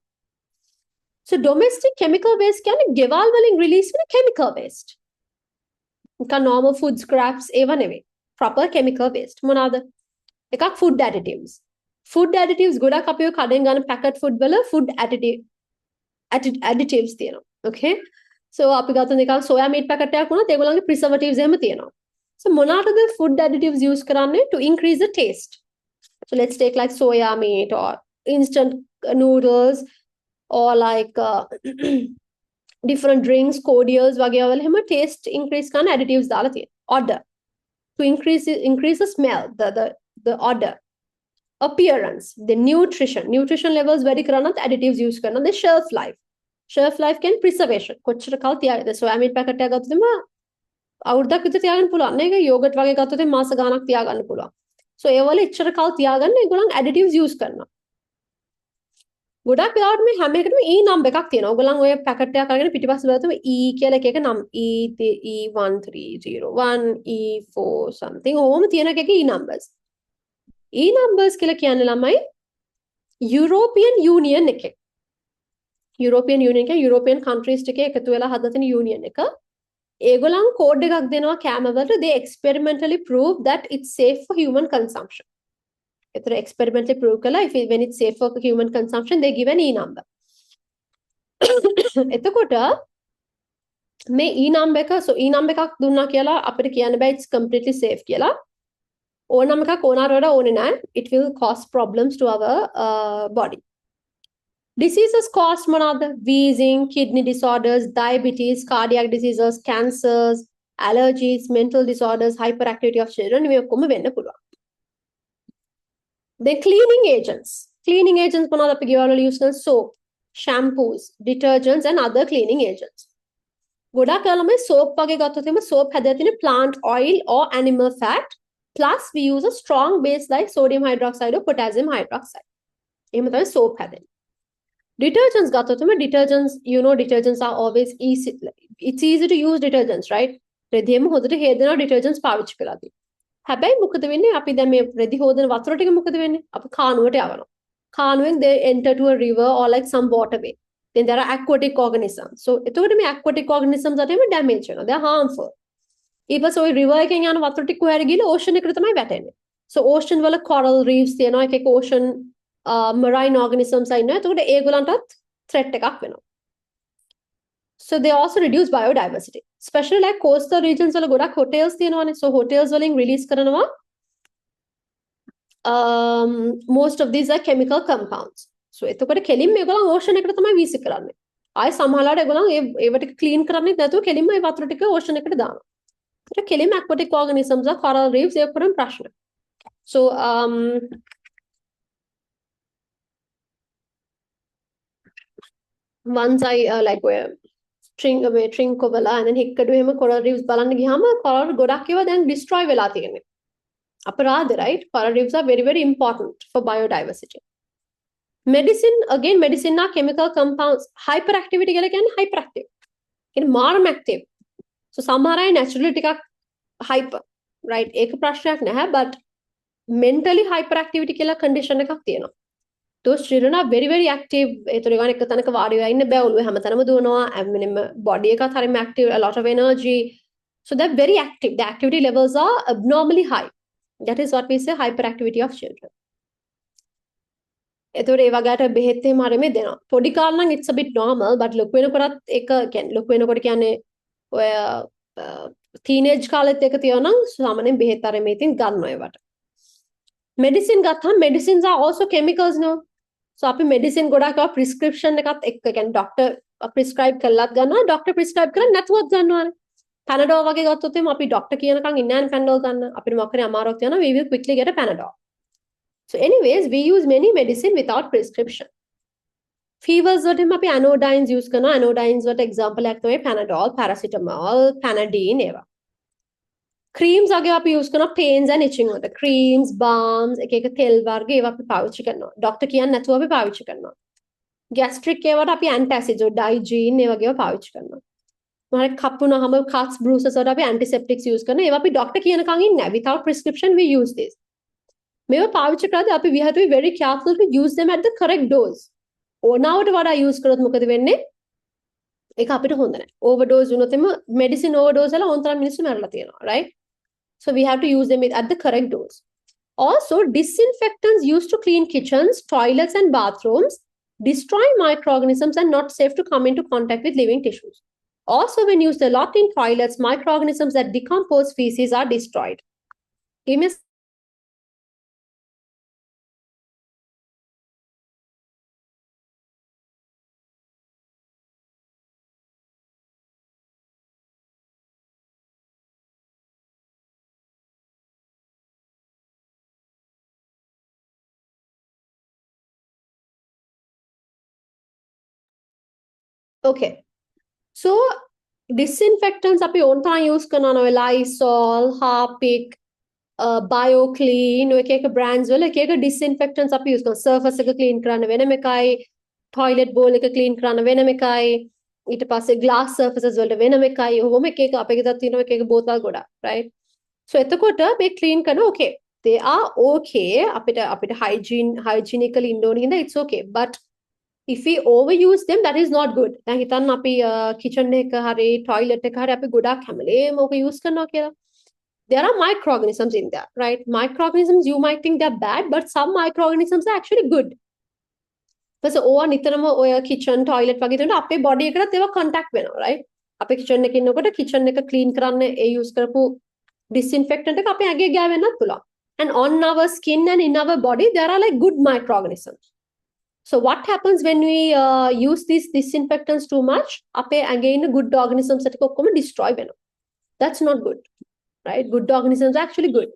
So domestic chemical waste කියන්නේ ගෙවල් වලින් release වෙන chemical waste. නිකන් normal food scraps ඒවා නෙවෙයි. Proper chemical waste. මොනවාද? එකක් food additives. Food additives ගොඩක් අපි ඔය කඩෙන් ගන්න packet food වල food additives තියෙනවා. Okay? So අපි ගත්ත නිකන් soya meat packet එකක් වුණත් ඒගොල්ලන්ගේ preservatives එහෙම තියෙනවා. So මොනවාටද food additives use කරන්නේ to increase the taste? So let's take like soya meat or instant noodles or like different drinks, cordials වගේ වල හැම taste increase කරන additives දාලා තියෙනවා. Odor to increase the smell, the odor, appearance, the nutrition levels වැඩි කරනත් additives use කරනවා. The shelf life can preservation. කොච්චර කාල තියාගන්නද? soya meat packet එකක් ගත්තොත් අවුරුද්දක් විතර තියාගන්න පුළුවන්. මේක yogurt වගේ ගත්තොත් මාස ගාණක් තියාගන්න පුළුවන්. So ඒ වල එච්චර කාල තියාගන්න ඒගොල්ලන් additives use කරනවා. ගොඩක් වෙලාවට මේ හැම එකටම E number එකක් තියෙනවා. ඔයගොල්ලන් ඔය පැකට් එකක් අරගෙන පිටිපස්ස බලද්දී E කියලා එක නම් E1301 E4 something ඕම තියෙන එකක E numbers. E numbers කියලා කියන්නේ ළමයි European Union එකේ. European Union එක European countries ටිකේ එකතු වෙලා හදලා තියෙන union එක. ඒගොල්ලන් කෝඩ් එකක් දෙනවා කැම වලට they experimentally prove that it's safe for human consumption. It's experimentally proved when it's safe for human consumption, they give an E number. එතකොට මේ E number එක so E number එකක් දුන්නා කියලා අපිට කියන්න බෑ it's completely safe කියලා. ඕනම එකක් ඕනාට වඩා ඕනේ නැහැ. It will cause problems to our body. Diseases caused මොනවාද? Wheezing, kidney disorders, diabetes, cardiac diseases, cancers, allergies, mental disorders, hyperactivity of children මේ ඔක්කොම වෙන්න පුළුවන්. Then cleaning agents. Cleaning agents මොනවද අපි ගෙවල් වල use කරන soap, shampoos, detergents and other cleaning agents. ගොඩක් ළමයි soap වගේ ගත්තොත් එimhe soap හැදලා තියෙන plant oil or animal fat plus we use a strong base like sodium hydroxide or potassium hydroxide. එහෙම තමයි soap හැදෙන්නේ. Detergents ගත්තොත් එimhe detergents detergents are always easy. It's easy to use detergents, right? රෙදියෙම හොඳට හේදෙනවා detergents පාවිච්චි කළාදී. හැබැයි මොකද වෙන්නේ අපි දැන් මේ රෙදි හොදන වතුර ටික මොකද වෙන්නේ අපි කානුවට යවනවා කානුවෙන් they enter to a river or like some waterway. Then there are aquatic organisms. So එතකොට මේ aquatic organisms වලට damage වෙනවා. They are harmful. ඊට පස්සේ ওই river එකෙන් යන වතුර ටික කොහරි ගිහලා ocean එකට තමයි වැටෙන්නේ. So ocean වල coral reefs තියෙනවා, එක එක ocean marine organisms ඉන්නවා. එතකොට ඒගොල්ලන්ටත් threat එකක් වෙනවා. So they also reduce biodiversity. Especially like coastal regions වල ගොඩක් hotels තියෙනවානේ. So hotels වලින් release කරනවා most of these are chemical compounds. So එතකොට කෙලින්ම ඒගොල්ලන් ocean එකට තමයි වීසි කරන්නේ. ආයේ සමහරලාට ඒගොල්ලන් ඒව ටික clean කරන්නේ නැතුව කෙලින්ම ඒ වතුර ටික ocean එකට දානවා. ඒකට කෙලින්ම aquatic organisms are coral reefs ඒක කරන ප්‍රශ්න. So once I like where Trincovala and then හික්කඩු එහෙම coral reefs බලන්න ගියාම coral ගොඩක් ඒවා දැන් destroy වෙලා තියෙනවා. අපරාධ, right? Coral reefs are very, very important for biodiversity. Medicine, again, medicine are chemical compounds. Hyperactivity කියලා කියන්නේ hyperactive. කියන්නේ මාරම active. So සමහර අය naturally ටිකක් hyper, right? ඒක ප්‍රශ්නයක් නැහැ, but mentally hyperactivity කියලා condition එකක් තියෙනවා. Those children are very, very active. ඒතර ගන්න එක තැනක වාඩි වෙලා ඉන්න බෑ, ඔළුව හැමතැනම දුවනවා. body එකත් හරියම active, a lot of energy. So they're very active. The activity levels are abnormally high. That is what we say hyperactivity of children. එතකොට ඒ වගේට බෙහෙත් එහෙම හරියම දෙනවා. පොඩි කාලේ නම් it's a bit normal, but ලොකු වෙනකොටත් ඒක කියන්නේ ලොකු වෙනකොට කියන්නේ ඔය teenage කාලෙත් එක තියෙනවා නම් සාමාන්‍යයෙන් බෙහෙත් හරියම ඉතින් ගන්නවා ඒවට. Medicine ගත්තාම medicines are also chemicals no. So අපි medicine ගොඩක් ආව prescription එකත් එක්ක කියන්නේ doctor prescribe කළාත් ගන්නවා, doctor prescribe කරන්නේ නැතුවත් ගන්නවානේ. Panadol වගේ ගත්තොත් එimhe අපි doctor කියනකම් ඉන්නේ නැහැ Panadol ගන්න. අපිට මොකක් හරි අමාරුවක් තියෙනවා we will quickly get a Panadol. So anyways we use many medicine without prescription. Fevers වලට අපි anodines use කරනවා. Anodines වලට example එකක් තමයි Panadol, paracetamol, Panadine ඒවා. Creams වගේ අපි use කරනවා pains and itching වලට. Creams, balms, එක එක තෙල් වර්ග ඒවා අපි පාවිච්චි කරනවා. doctor කියන්නේ නැතුව අපි පාවිච්චි කරනවා. Gastric ඒවට අපි antacids, Digene ඒ වගේව පාවිච්චි කරනවා. මම කපුනහම cuts bruises වලට අපි antiseptics use කරනවා. ඒවා අපි doctor කියනකම් ඉන්නේ නැහැ. Without prescription we use this. මේවා පාවිච්චි කරද්දී අපි we have to be very careful to use them at the correct dose. ඕනාවට වඩා use කරොත් මොකද වෙන්නේ? ඒක අපිට හොඳ නැහැ. Overdose වුණොත් එම medicine overdose වල ඕන තරම් මිනිස්සු මැරලා තියෙනවා, right? So we have to use them at the correct dose. Also, disinfectants used to clean kitchens, toilets and bathrooms destroy microorganisms and not safe to come into contact with living tissues. Also, when used a lot in toilets, microorganisms that decompose feces are destroyed. Give me okay. So disinfectants අපි ඕන තරම් use කරනවා Lysol, Harpic, BioClean ඔය එක එක brands වල එක එක disinfectants අපි use කරනවා. Surface එක clean කරන්න වෙනම එකයි, toilet bowl එක clean කරන්න වෙනම එකයි, ඊට පස්සේ glass surfaces වලට වෙනම එකයි. ඔහොම එක එක අපේ ගෙදර තියෙනවා එක එක බෝතල් ගොඩක්, right? So එතකොට මේ clean කරන okay. They are okay. අපිට hygienically ඉන්න ඕන හින්දා it's okay. But if we overuse them, that is not good. දැන් හිතන්න අපි kitchen එක හරි toilet එක හරි අපි ගොඩක් හැමලේම ඔක use කරනවා කියලා. There are microorganisms in there, right? Microorganisms you might think they're bad, but some microorganisms are actually good. ඊපස්සේ ඕවා නිතරම ඔය kitchen toilet වගේ දෙන්න අපේ body එකකට ඒවා contact වෙනවා, right? අපේ kitchen එකේ ඉන්නකොට kitchen එක clean කරන්න ඒ use කරපු disinfectant එක අපේ ඇඟේ ගෑවෙන්නත් පුළුවන්. And on our skin and in our body there are like good microorganisms. So what happens when we use these disinfectants too much? අපේ ඇඟේ ඉන්න good organisms ටික ඔක්කොම destroy වෙනවා. That's not good, right? Good organisms are actually good.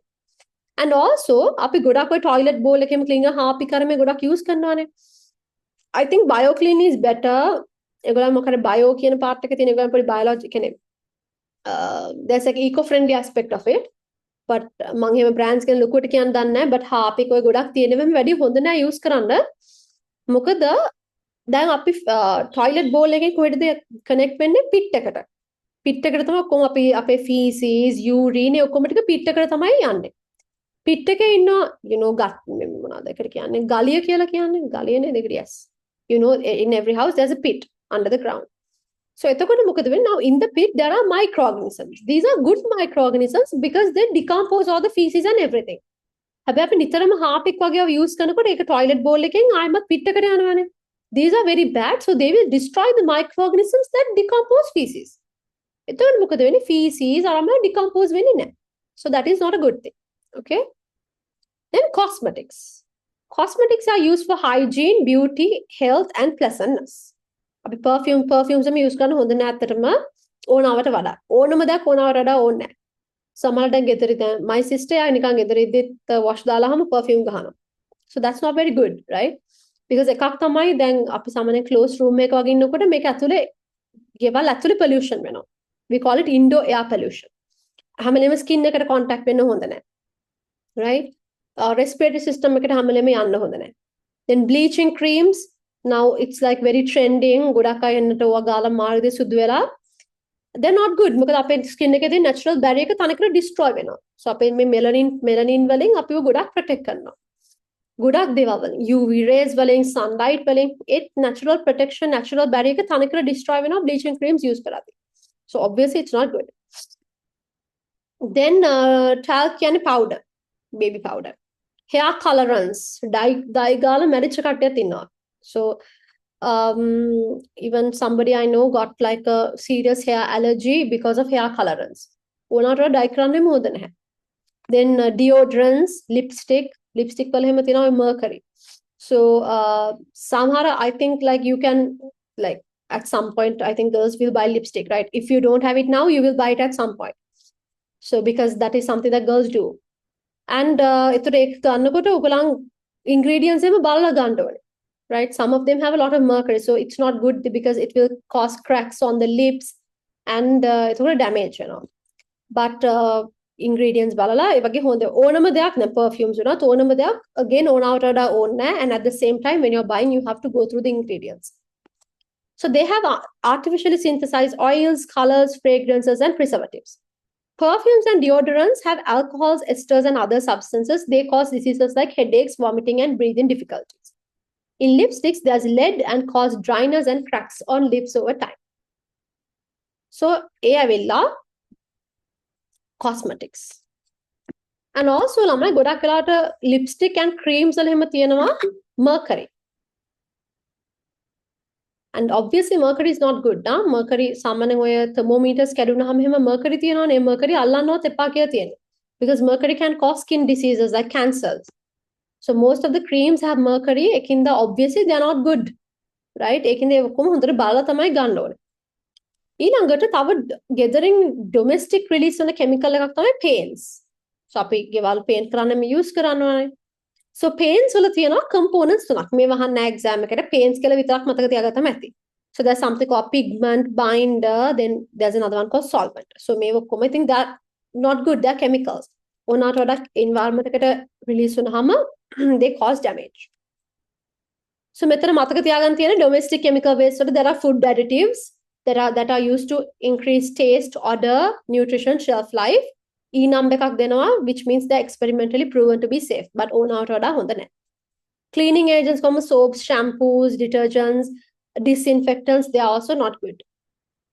And also අපි ගොඩක් ඔය toilet bowl එකෙම clean Harpic කරම ගොඩක් use කරනවානේ. I think BioClean is better. ඒගොල්ලෝ මොකද bio කියන part එක තියෙන ඒගොල්ලෝ පොඩි biology කියන්නේ there's like eco-friendly aspect of it. But මම එහෙම brands කියන ලොකුවට කියන්න දන්නේ නැහැ. But Harpic ඔය ගොඩක් තියෙනවෙම වැඩි හොඳ නෑ use කරන්න. මොකද දැන් අපි toilet bowl එකේ කොහෙද connect වෙන්නේ pit එකට. Pit එකට තමයි කොහොම අපි අපේ feces, urine ඔක්කොම ටික pit එකට තමයි යන්නේ. පිට් එකේ ඉන්න ගත් මොනවාද ඒකට කියන්නේ ගලිය කියලා කියන්නේ ගලිය නේද ඒකට yes in every house there's a pit under the ground. So එතකොට මොකද වෙන්නේ? Now in the pit there are microorganisms. These are good microorganisms because they decompose all the feces and everything. හැබැයි අපි නිතරම හාපෙක් වගේ use කරනකොට ඒක toilet bowl එකෙන් ආයෙමත් pit එකට යනවානේ. These are very bad, so they will destroy the microorganisms that decompose feces. එතකොට මොකද වෙන්නේ? Feces ආරම decompose වෙන්නේ නැහැ. So that is not a good thing. Okay? Then cosmetics. Cosmetics are used for hygiene, beauty, health and pleasantness. අපි perfumes use කරන හොඳ නෑ අතරම ඕනවට වඩා. ඕනම දෙයක් ඕනවට වඩා ඕනේ නෑ. සමහරට ගෙදර දැන් my sister යා නිකන් ගෙදර ඉද්දිත් wash දාලාම perfume ගහනවා. So that's not very good, right? Because එකක් තමයි දැන් අපි සාමාන්‍ය closed room එක වගේ ඉන්නකොට මේක ඇතුලේ ගෙවල් ඇතුලේ pollution වෙනවා. We call it indoor air pollution. හැමලෙම skin එකට contact වෙන්න හොඳ නෑ. Right? Respiratory system එකට හැමලෙම යන්න හොඳ නෑ. Then bleaching creams, now it's like very trending. ගොඩක් අය එන්නට ඕවා ගාලා මාර්ගයේ සුදු වෙලා. They're not good. මොකද අපේ skin එකේ තියෙන natural barrier එක තනිකර destroy වෙනවා. So අපේ මේ melanin වලින් අපිව ගොඩක් protect කරනවා. ගොඩක් දේවල් වලින් UV rays වලින් sunlight වලින් it natural protection natural barrier එක තනිකර destroy වෙනවා bleaching creams use කරද්දී. So obviously it's not good. Then talc කියන්නේ powder, baby powder. Hair colorants, dye ගාලා මැරිච්ච කට්ටියත් ඉන්නවා. So even somebody I know got like a serious hair allergy because of hair colorants. ඕනට dye කරන්න හොඳ නැහැ. Then deodorants, lipstick වල හැම තියෙනවා mercury. So somehow I think like you can like at some point I think girls will buy lipstick, right? If you don't have it now you will buy it at some point. So because that is something that girls do. And ඒතර ඒක ගන්නකොට ඔයගොල්ලන් ingredients එම බලලා ගන්න ඕනේ. Right? Some of them have a lot of mercury, so it's not good because it will cause cracks on the lips and it's going to damage, But ingredients balala e wage honda onama deyak na perfumes una onama deyak again onawata wada onna, and at the same time when you're buying you have to go through the ingredients. So they have artificially synthesized oils, colors, fragrances and preservatives. Perfumes and deodorants have alcohols, esters and other substances. They cause diseases like headaches, vomiting and breathing difficulties. In lipsticks, there's lead and cause dryness and cracks on lips over time. So, avilla cosmetics. And also, lamma godak kalata lipstick and creams wala hema tiyenawa mercury. And obviously, mercury is not good. Mercury, සාමාන්‍යයෙන් ඔය thermometers කැඩුනහම එහෙම mercury තියෙනවනේ. mercury අල්ලන්නවත් එපා කියලා තියෙනවා. Because mercury can cause skin diseases like cancers. So most of the creams have mercury. Ekinda obviously they are not good, right? Ekinda ඔක්කොම හොඳට බලලා තමයි ගන්න ඕනේ. ඊළඟට තව ගෙදරින් domestic release වෙන chemical එකක් තමයි paints. So අපි ගෙවල් paint කරන්න මේ use කරනවානේ. So paints වල තියෙනවා components තුනක්. මේ වහන්න exam එකට paints කියලා විතරක් මතක තියාගත්තම ඇති. So there's something called pigment, binder, then there's another one called solvent. So මේ ඔක්කොම I think that not good, they're chemicals. ඕනකට වඩා environment එකට release වුනහම they cause damage. So මෙතන මතක තියාගන්න තියෙන domestic chemical waste වල there are food additives that are used to increase taste, odor, nutrition, shelf life. E number එකක් දෙනවා which means they're experimentally proven to be safe, but ඕනකට වඩා හොඳ නැහැ. Cleaning agents como soaps, shampoos, detergents, disinfectants, they are also not good.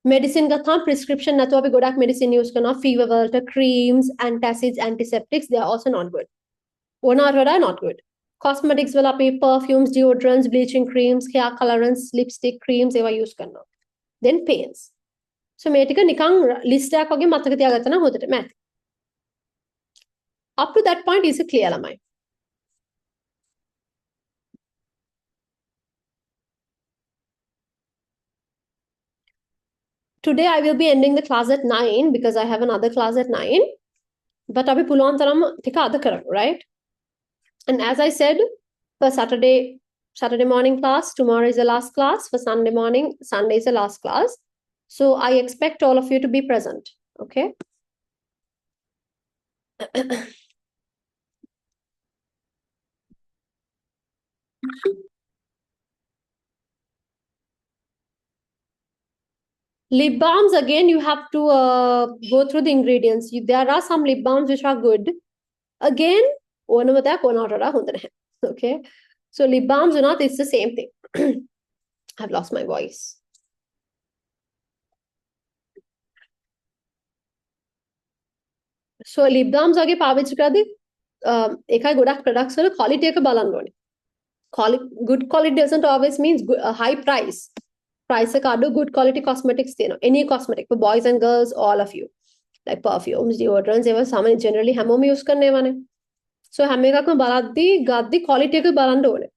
Medicine ගත්තාම prescription නැතුව අපි ගොඩක් medicine use කරනවා, fever වලට creams, antacids, antiseptics, they are also not good. ඕනකට වඩා not good. Cosmetics වල අපි perfumes, deodorants, bleaching creams, hair colorants, lipstick creams ඒවා use කරනවා. Then paints. So මේ ටික නිකන් list එකක් වගේ මතක තියාගත්තා නම් හොඳටම ඇති. Up to that point is it clear lamai? Today I will be ending the class at 9 because I have another class at 9. But අපි පුළුවන් තරම් ටික අද කරමු, right? And as I said, for Saturday morning class, tomorrow is the last class. For Sunday morning, Sunday is the last class. So I expect all of you to be present, okay? Lip balms, again, you have to go through the ingredients. There are some lip balms which are good. Again, ඕනම දෙයක් ඕනවට වඩා හොඳ නැහැ. Okay, so lip balms or not, it's the same thing. I've lost my voice. So lip balms වගේ පාවිච්චි කරද්දී එකයි ගොඩක් products වල quality එක බලන්න ඕනේ. Good quality doesn't always means a high price. Price එක අඩු good quality cosmetics තියෙනවා. Any cosmetic for boys and girls, all of you. Like perfumes, deodorants, ඒවා සාමාන්‍ය generally හැමෝම use කරන ඒවානේ. So හැම එකක්ම බලද්දී ගද්දී quality එක බලන්න ඕනේ.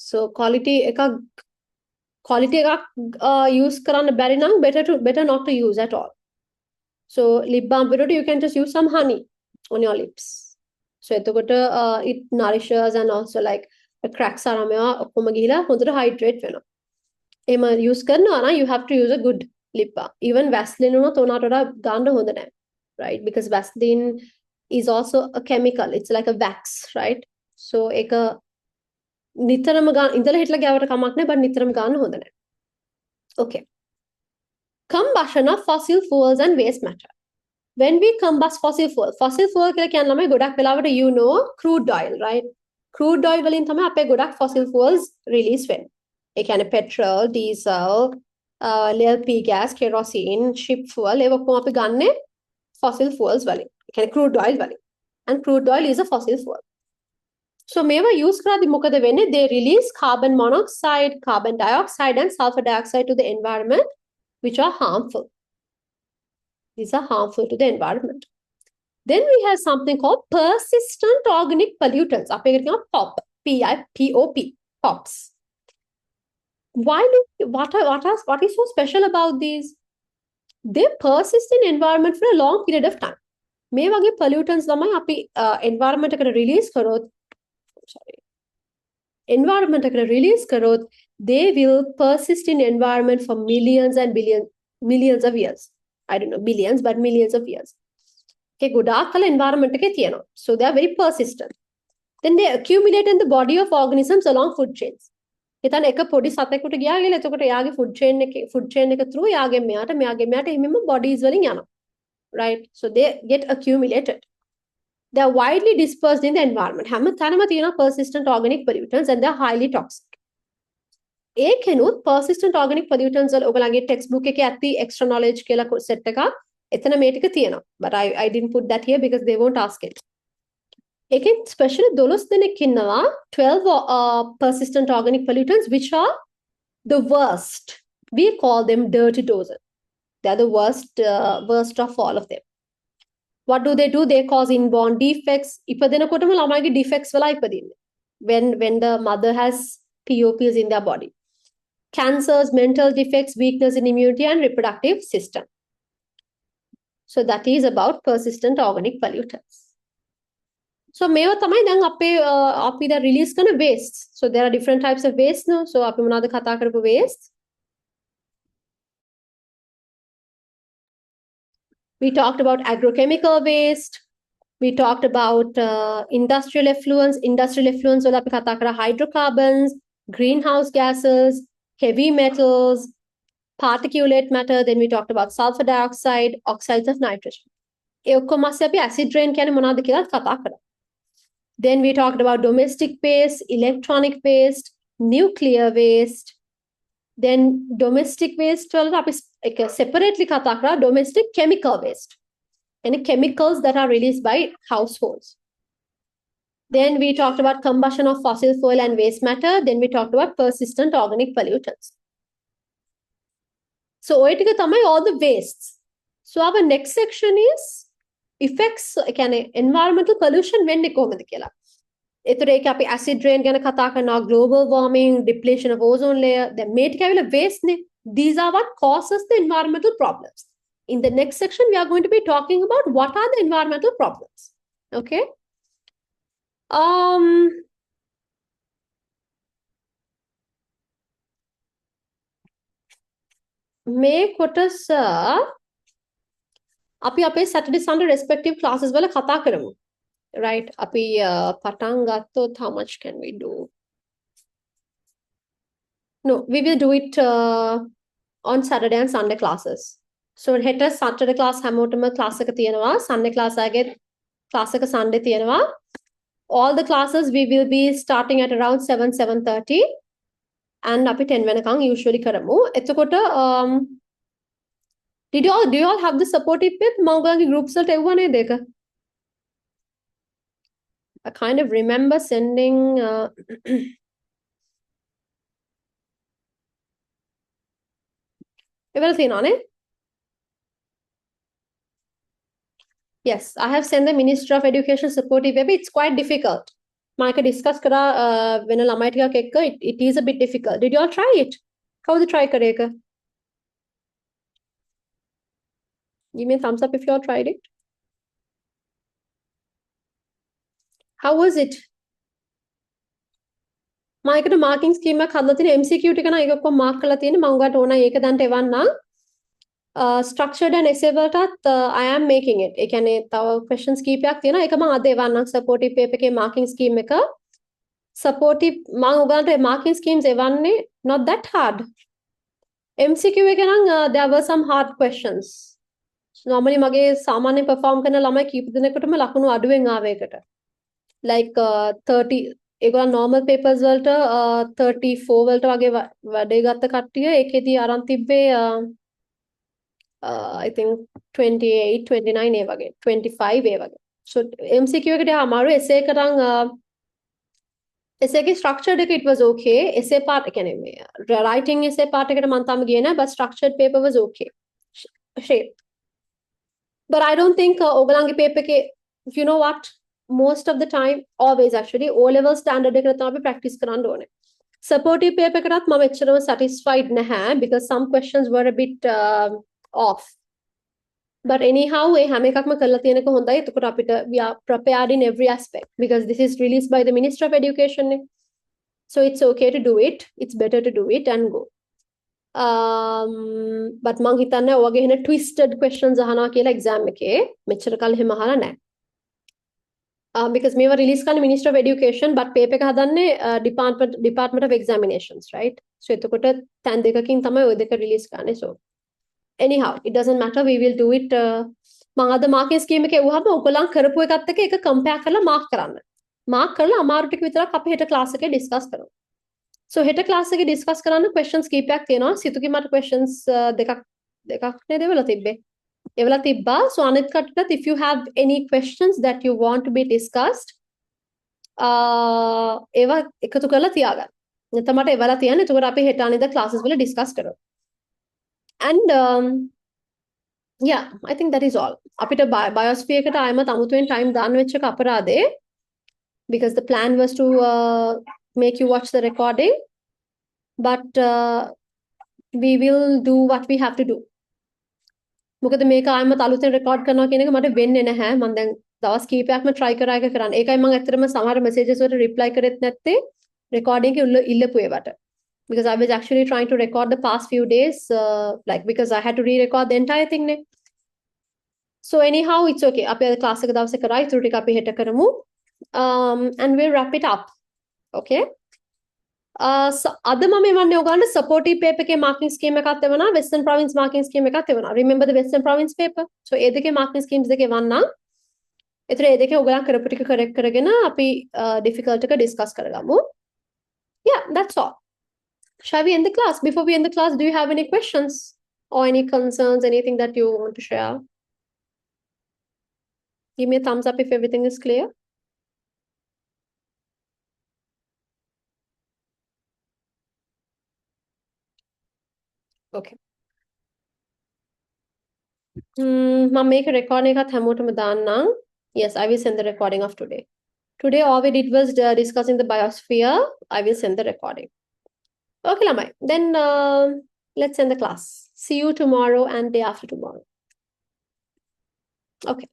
So quality එකක් use කරන්න බැරි නම් better not to use at all. So lip balm වලට you can just use some honey on your lips. So එතකොට it nourishes and also like the cracks අරමයා ඔක්කොම ගිහිලා හොඳට hydrate වෙනවා. එහෙම use කරනවා නම් you have to use a good lip balm. Even Vaseline උනොත් උනාට වඩා ගන්න හොඳ නැහැ. Right? Because Vaseline is also a chemical. It's like a wax, right? So ඒක නිතරම ගන්න ඉඳලා හිටලා ගාවට කමක් නැහැ, but නිතරම ගන්න හොඳ නැහැ. Okay. Combustion of fossil fuels and waste matter. When we combust fossil fuel කියලා කියන්නේ ළමයි ගොඩක් වෙලාවට you know crude oil, right? Crude oil වලින් තමයි අපේ ගොඩක් fossil fuels release වෙන්නේ. ඒ කියන්නේ petrol, diesel, LP gas, kerosene, ship fuel ඒව කොහොම අපි ගන්නෙ fossil fuels වලින්. ඒ කියන්නේ crude oil වලින්. And crude oil is a fossil fuel. So මේවා use කරද්දී මොකද වෙන්නේ? They release carbon monoxide, carbon dioxide and sulfur dioxide to the environment, which are harmful. These are harmful to the environment. Then we have something called persistent organic pollutants. POP, P-I-P-O-P, POPs. What is so special about these? They persist in environment for a long period of time. මේ වගේ pollutants තමයි අපි environment එකට release කරොත් they will persist in environment for millions and millions of years. I don't know billions, but millions of years. Okay, ගොඩාක් කල environment එකේ තියෙනවා. So they are very persistent. Then they accumulate in the body of organisms along food chains. හිතන්න එක පොඩි සතෙකුට ගියා කියලා එතකොට එයාගේ food chain එක through එයාගේ මෙයාට හිමින්ම bodies වලින් යනවා. Right? So they get accumulated. They are widely dispersed in the environment. හැම තැනම තියෙන persistent organic pollutants and they are highly toxic. ඒකෙනුත් persistent organic pollutants වල ඔයගලගේ textbook එකේ ඇති extra knowledge කියලා set එකක් එතන මේ ටික තියෙනවා. But I didn't put that here because they won't ask it. ඒකෙන් especially 12 දෙනෙක් ඉන්නවා 12 persistent organic pollutants which are the worst. We call them dirty dozen. They are the worst of all of them. What do? They cause inborn defects. ඉපදෙනකොටම ළමයිගේ defects වෙලා ඉපදින්නේ. When the mother has POPs in their body. Cancers, mental defects, weakness in immunity and reproductive system. So that is about persistent organic pollutants. So මේවා තමයි දැන් අපි දැන් release කරන waste. So there are different types of waste no. So අපි මොනවද කතා කරපු waste? We talked about agrochemical waste. We talked about industrial effluents. Industrial effluents වල අපි කතා කරා hydrocarbons, greenhouse gases, heavy metals, particulate matter. Then we talked about sulfur dioxide, oxides of nitrogen. ඒ ඔක්කොම ASSIE අපි acid rain කියන්නේ මොනවද කියලා කතා කරා. Then we talked about domestic waste, electronic waste, nuclear waste. Then domestic waste වලට අපි separately කතා කරා domestic chemical waste. Any chemicals that are released by households. Then we talked about combustion of fossil fuel and waste matter. Then we talked about persistent organic pollutants. So ඔය ටික තමයි all the wastes. So our next section is effects කියන්නේ environmental pollution වෙන්නේ කොහොමද කියලා. ඒතර ඒක අපි acid rain ගැන කතා කරනවා, global warming, depletion of ozone layer. Then මේ ටික ඇවිල්ලා waste නේ. These are what causes the environmental problems. In the next section, we are going to be talking about what are the environmental problems. Okay. May කොටස අපි අපේ Saturday Sunday respective classes වල කතා කරමු. Right? අපි පටන් ගත්තොත් how much can we do? No, we will do it on Saturday and Sunday classes. So හෙට Saturday class හැමෝටම class එක තියෙනවා. Sunday class ආගේ class එක Sunday තියෙනවා. all the classes we will be starting at around 7:30 and අපි 10 වෙනකන් usually කරමු. එතකොට do you all have the supportive pip? මම ඔයගොල්ලන්ගේ groups වලට එවුවා නේද ඒක? I kind of remember sending එවල තියෙනවානේ? Yes, I have sent the Minister of Education supportive web. It's quite difficult. Mike discuss kara when a lamai tika it is a bit difficult. Did you all try it? How the try kareka? Give me a thumbs up if you all tried it. How was it? Mike marking scheme khadla tine MCQ tika na ekakko mark kala tiyenne mම උගට ඕන ඒක දැන්ට එවන්නම්. Structured and essay වලටත් I am making it. ඒ කියන්නේ තව questions කීපයක් තියෙනවා. ඒක මම අද එවන්නම් supportive paper එකේ marking scheme එක. Supportive මම උගලන්ට marking schemes එවන්නේ not that hard. MCQ එක නම් there were some hard questions. Normally මගේ සාමාන්‍ය perform කරන ළමයි කීප දෙනෙකුටම ලකුණු අඩුවෙන් ආව එකට. Like 30 ඒගොල්ලන් normal papers වලට 34 වලට වගේ වැඩේ ගත්ත කට්ටිය ඒකෙදී අරන් තිබ්බේ I think 28 29 ඒ වගේ 25 ඒ වගේ. So MCQ එකට අමාරු essay එක නම් essay එකේ structured එක it was okay. essay part එක නෙමෙයි. writing essay part එකට මම තාම ගියේ නැහැ but structured paper was okay. Shape. But I don't think ඔයගලන්ගේ paper එකේ you know what most of the time always actually O level standard එකට තමයි අපි practice කරන්න ඕනේ. Supportive paper එකටත් මම එච්චරම satisfied නැහැ because some questions were a bit off. But anyhow ඒ හැම එකක්ම කරලා තියෙනක හොඳයි. එතකොට අපිට we are prepared in every aspect because this is released by the Minister of Education. So it's okay to do it. It's better to do it and go. But මං හිතන්නේ ඔයගේ එන twisted questions අහනවා කියලා exam එකේ මෙච්චර කල් එහෙම අහලා නැහැ. Because මේවා release කරන්නේ Minister of Education but paper එක හදන්නේ Department of Examinations, right? So එතකොට තැන් දෙකකින් තමයි ඔය දෙක release කරන්නේ. So anyhow it doesn't matter, we will do it. මම අද marking scheme එකේ වුණාම ඔයගොල්ලන් කරපු එකත් එක්ක ඒක compare කරලා mark කරන්න. mark කරලා අමාරු ටික විතරක් අපි හෙට class එකේ discuss කරමු. So හෙට class එකේ discuss කරන්න questions කීපයක් තියෙනවා. සිතුගේ මට questions දෙකක් නේද එවලා තිබ්බේ. එවලා තිබ්බා. So අනිත් කටටත් if you have any questions that you want to be discussed ඒවා එකතු කරලා තියාගන්න. නැත්නම් මට එවලා තියන්න. එතකොට අපි හෙට අනිද්දා classes වල discuss කරමු. And yeah, I think that is all. අපිට biosphere එකට ආයමත් අමුතුවෙන් time දාන්න වෙච්ච එක අපරාධේ. Because the plan was to make you watch the recording. But we will do what we have to do. මොකද මේක ආයමත් අලුතෙන් record කරනවා කියන එක මට වෙන්නේ නැහැ. මම දැන් දවස් කීපයක්ම try කරා එක කරන්න. ඒකයි මම ඇත්තටම සමහර messages වලට reply කරෙත් නැත්තේ recording එක ඉල්ලපු ඒවට. Because I was actually trying to record the past few days, like because I had to re-record the entire thing. So anyhow, it's okay. අපි අද class එක දවසේ කරා. ඉතුරු ටික අපි හෙට කරමු. And we'll wrap it up. Okay? So අද මම එවන්නේ ඔයගලන්ට supportive paper එකේ marking scheme එකක් එවනවා, Western Province marking scheme එකක් එවනවා. Remember the Western Province paper? So ඒ දෙකේ marking schemes දෙක එවන්නම්. ඒතර ඒ දෙකේ ඔයගලන් කරපු ටික correct කරගෙන අපි difficult එක discuss කරගමු. Yeah, that's all. Shall we end the class? Before we end the class, do you have any questions or any concerns, anything that you want to share? Give me a thumbs up if everything is clear. Okay. මම මේක recording එකත් හැමෝටම දාන්නම්. Yes, I will send the recording of today. Today all we did was discussing the biosphere. I will send the recording. Okay, Lamai. Then let's end the class. See you tomorrow and day after tomorrow. Okay.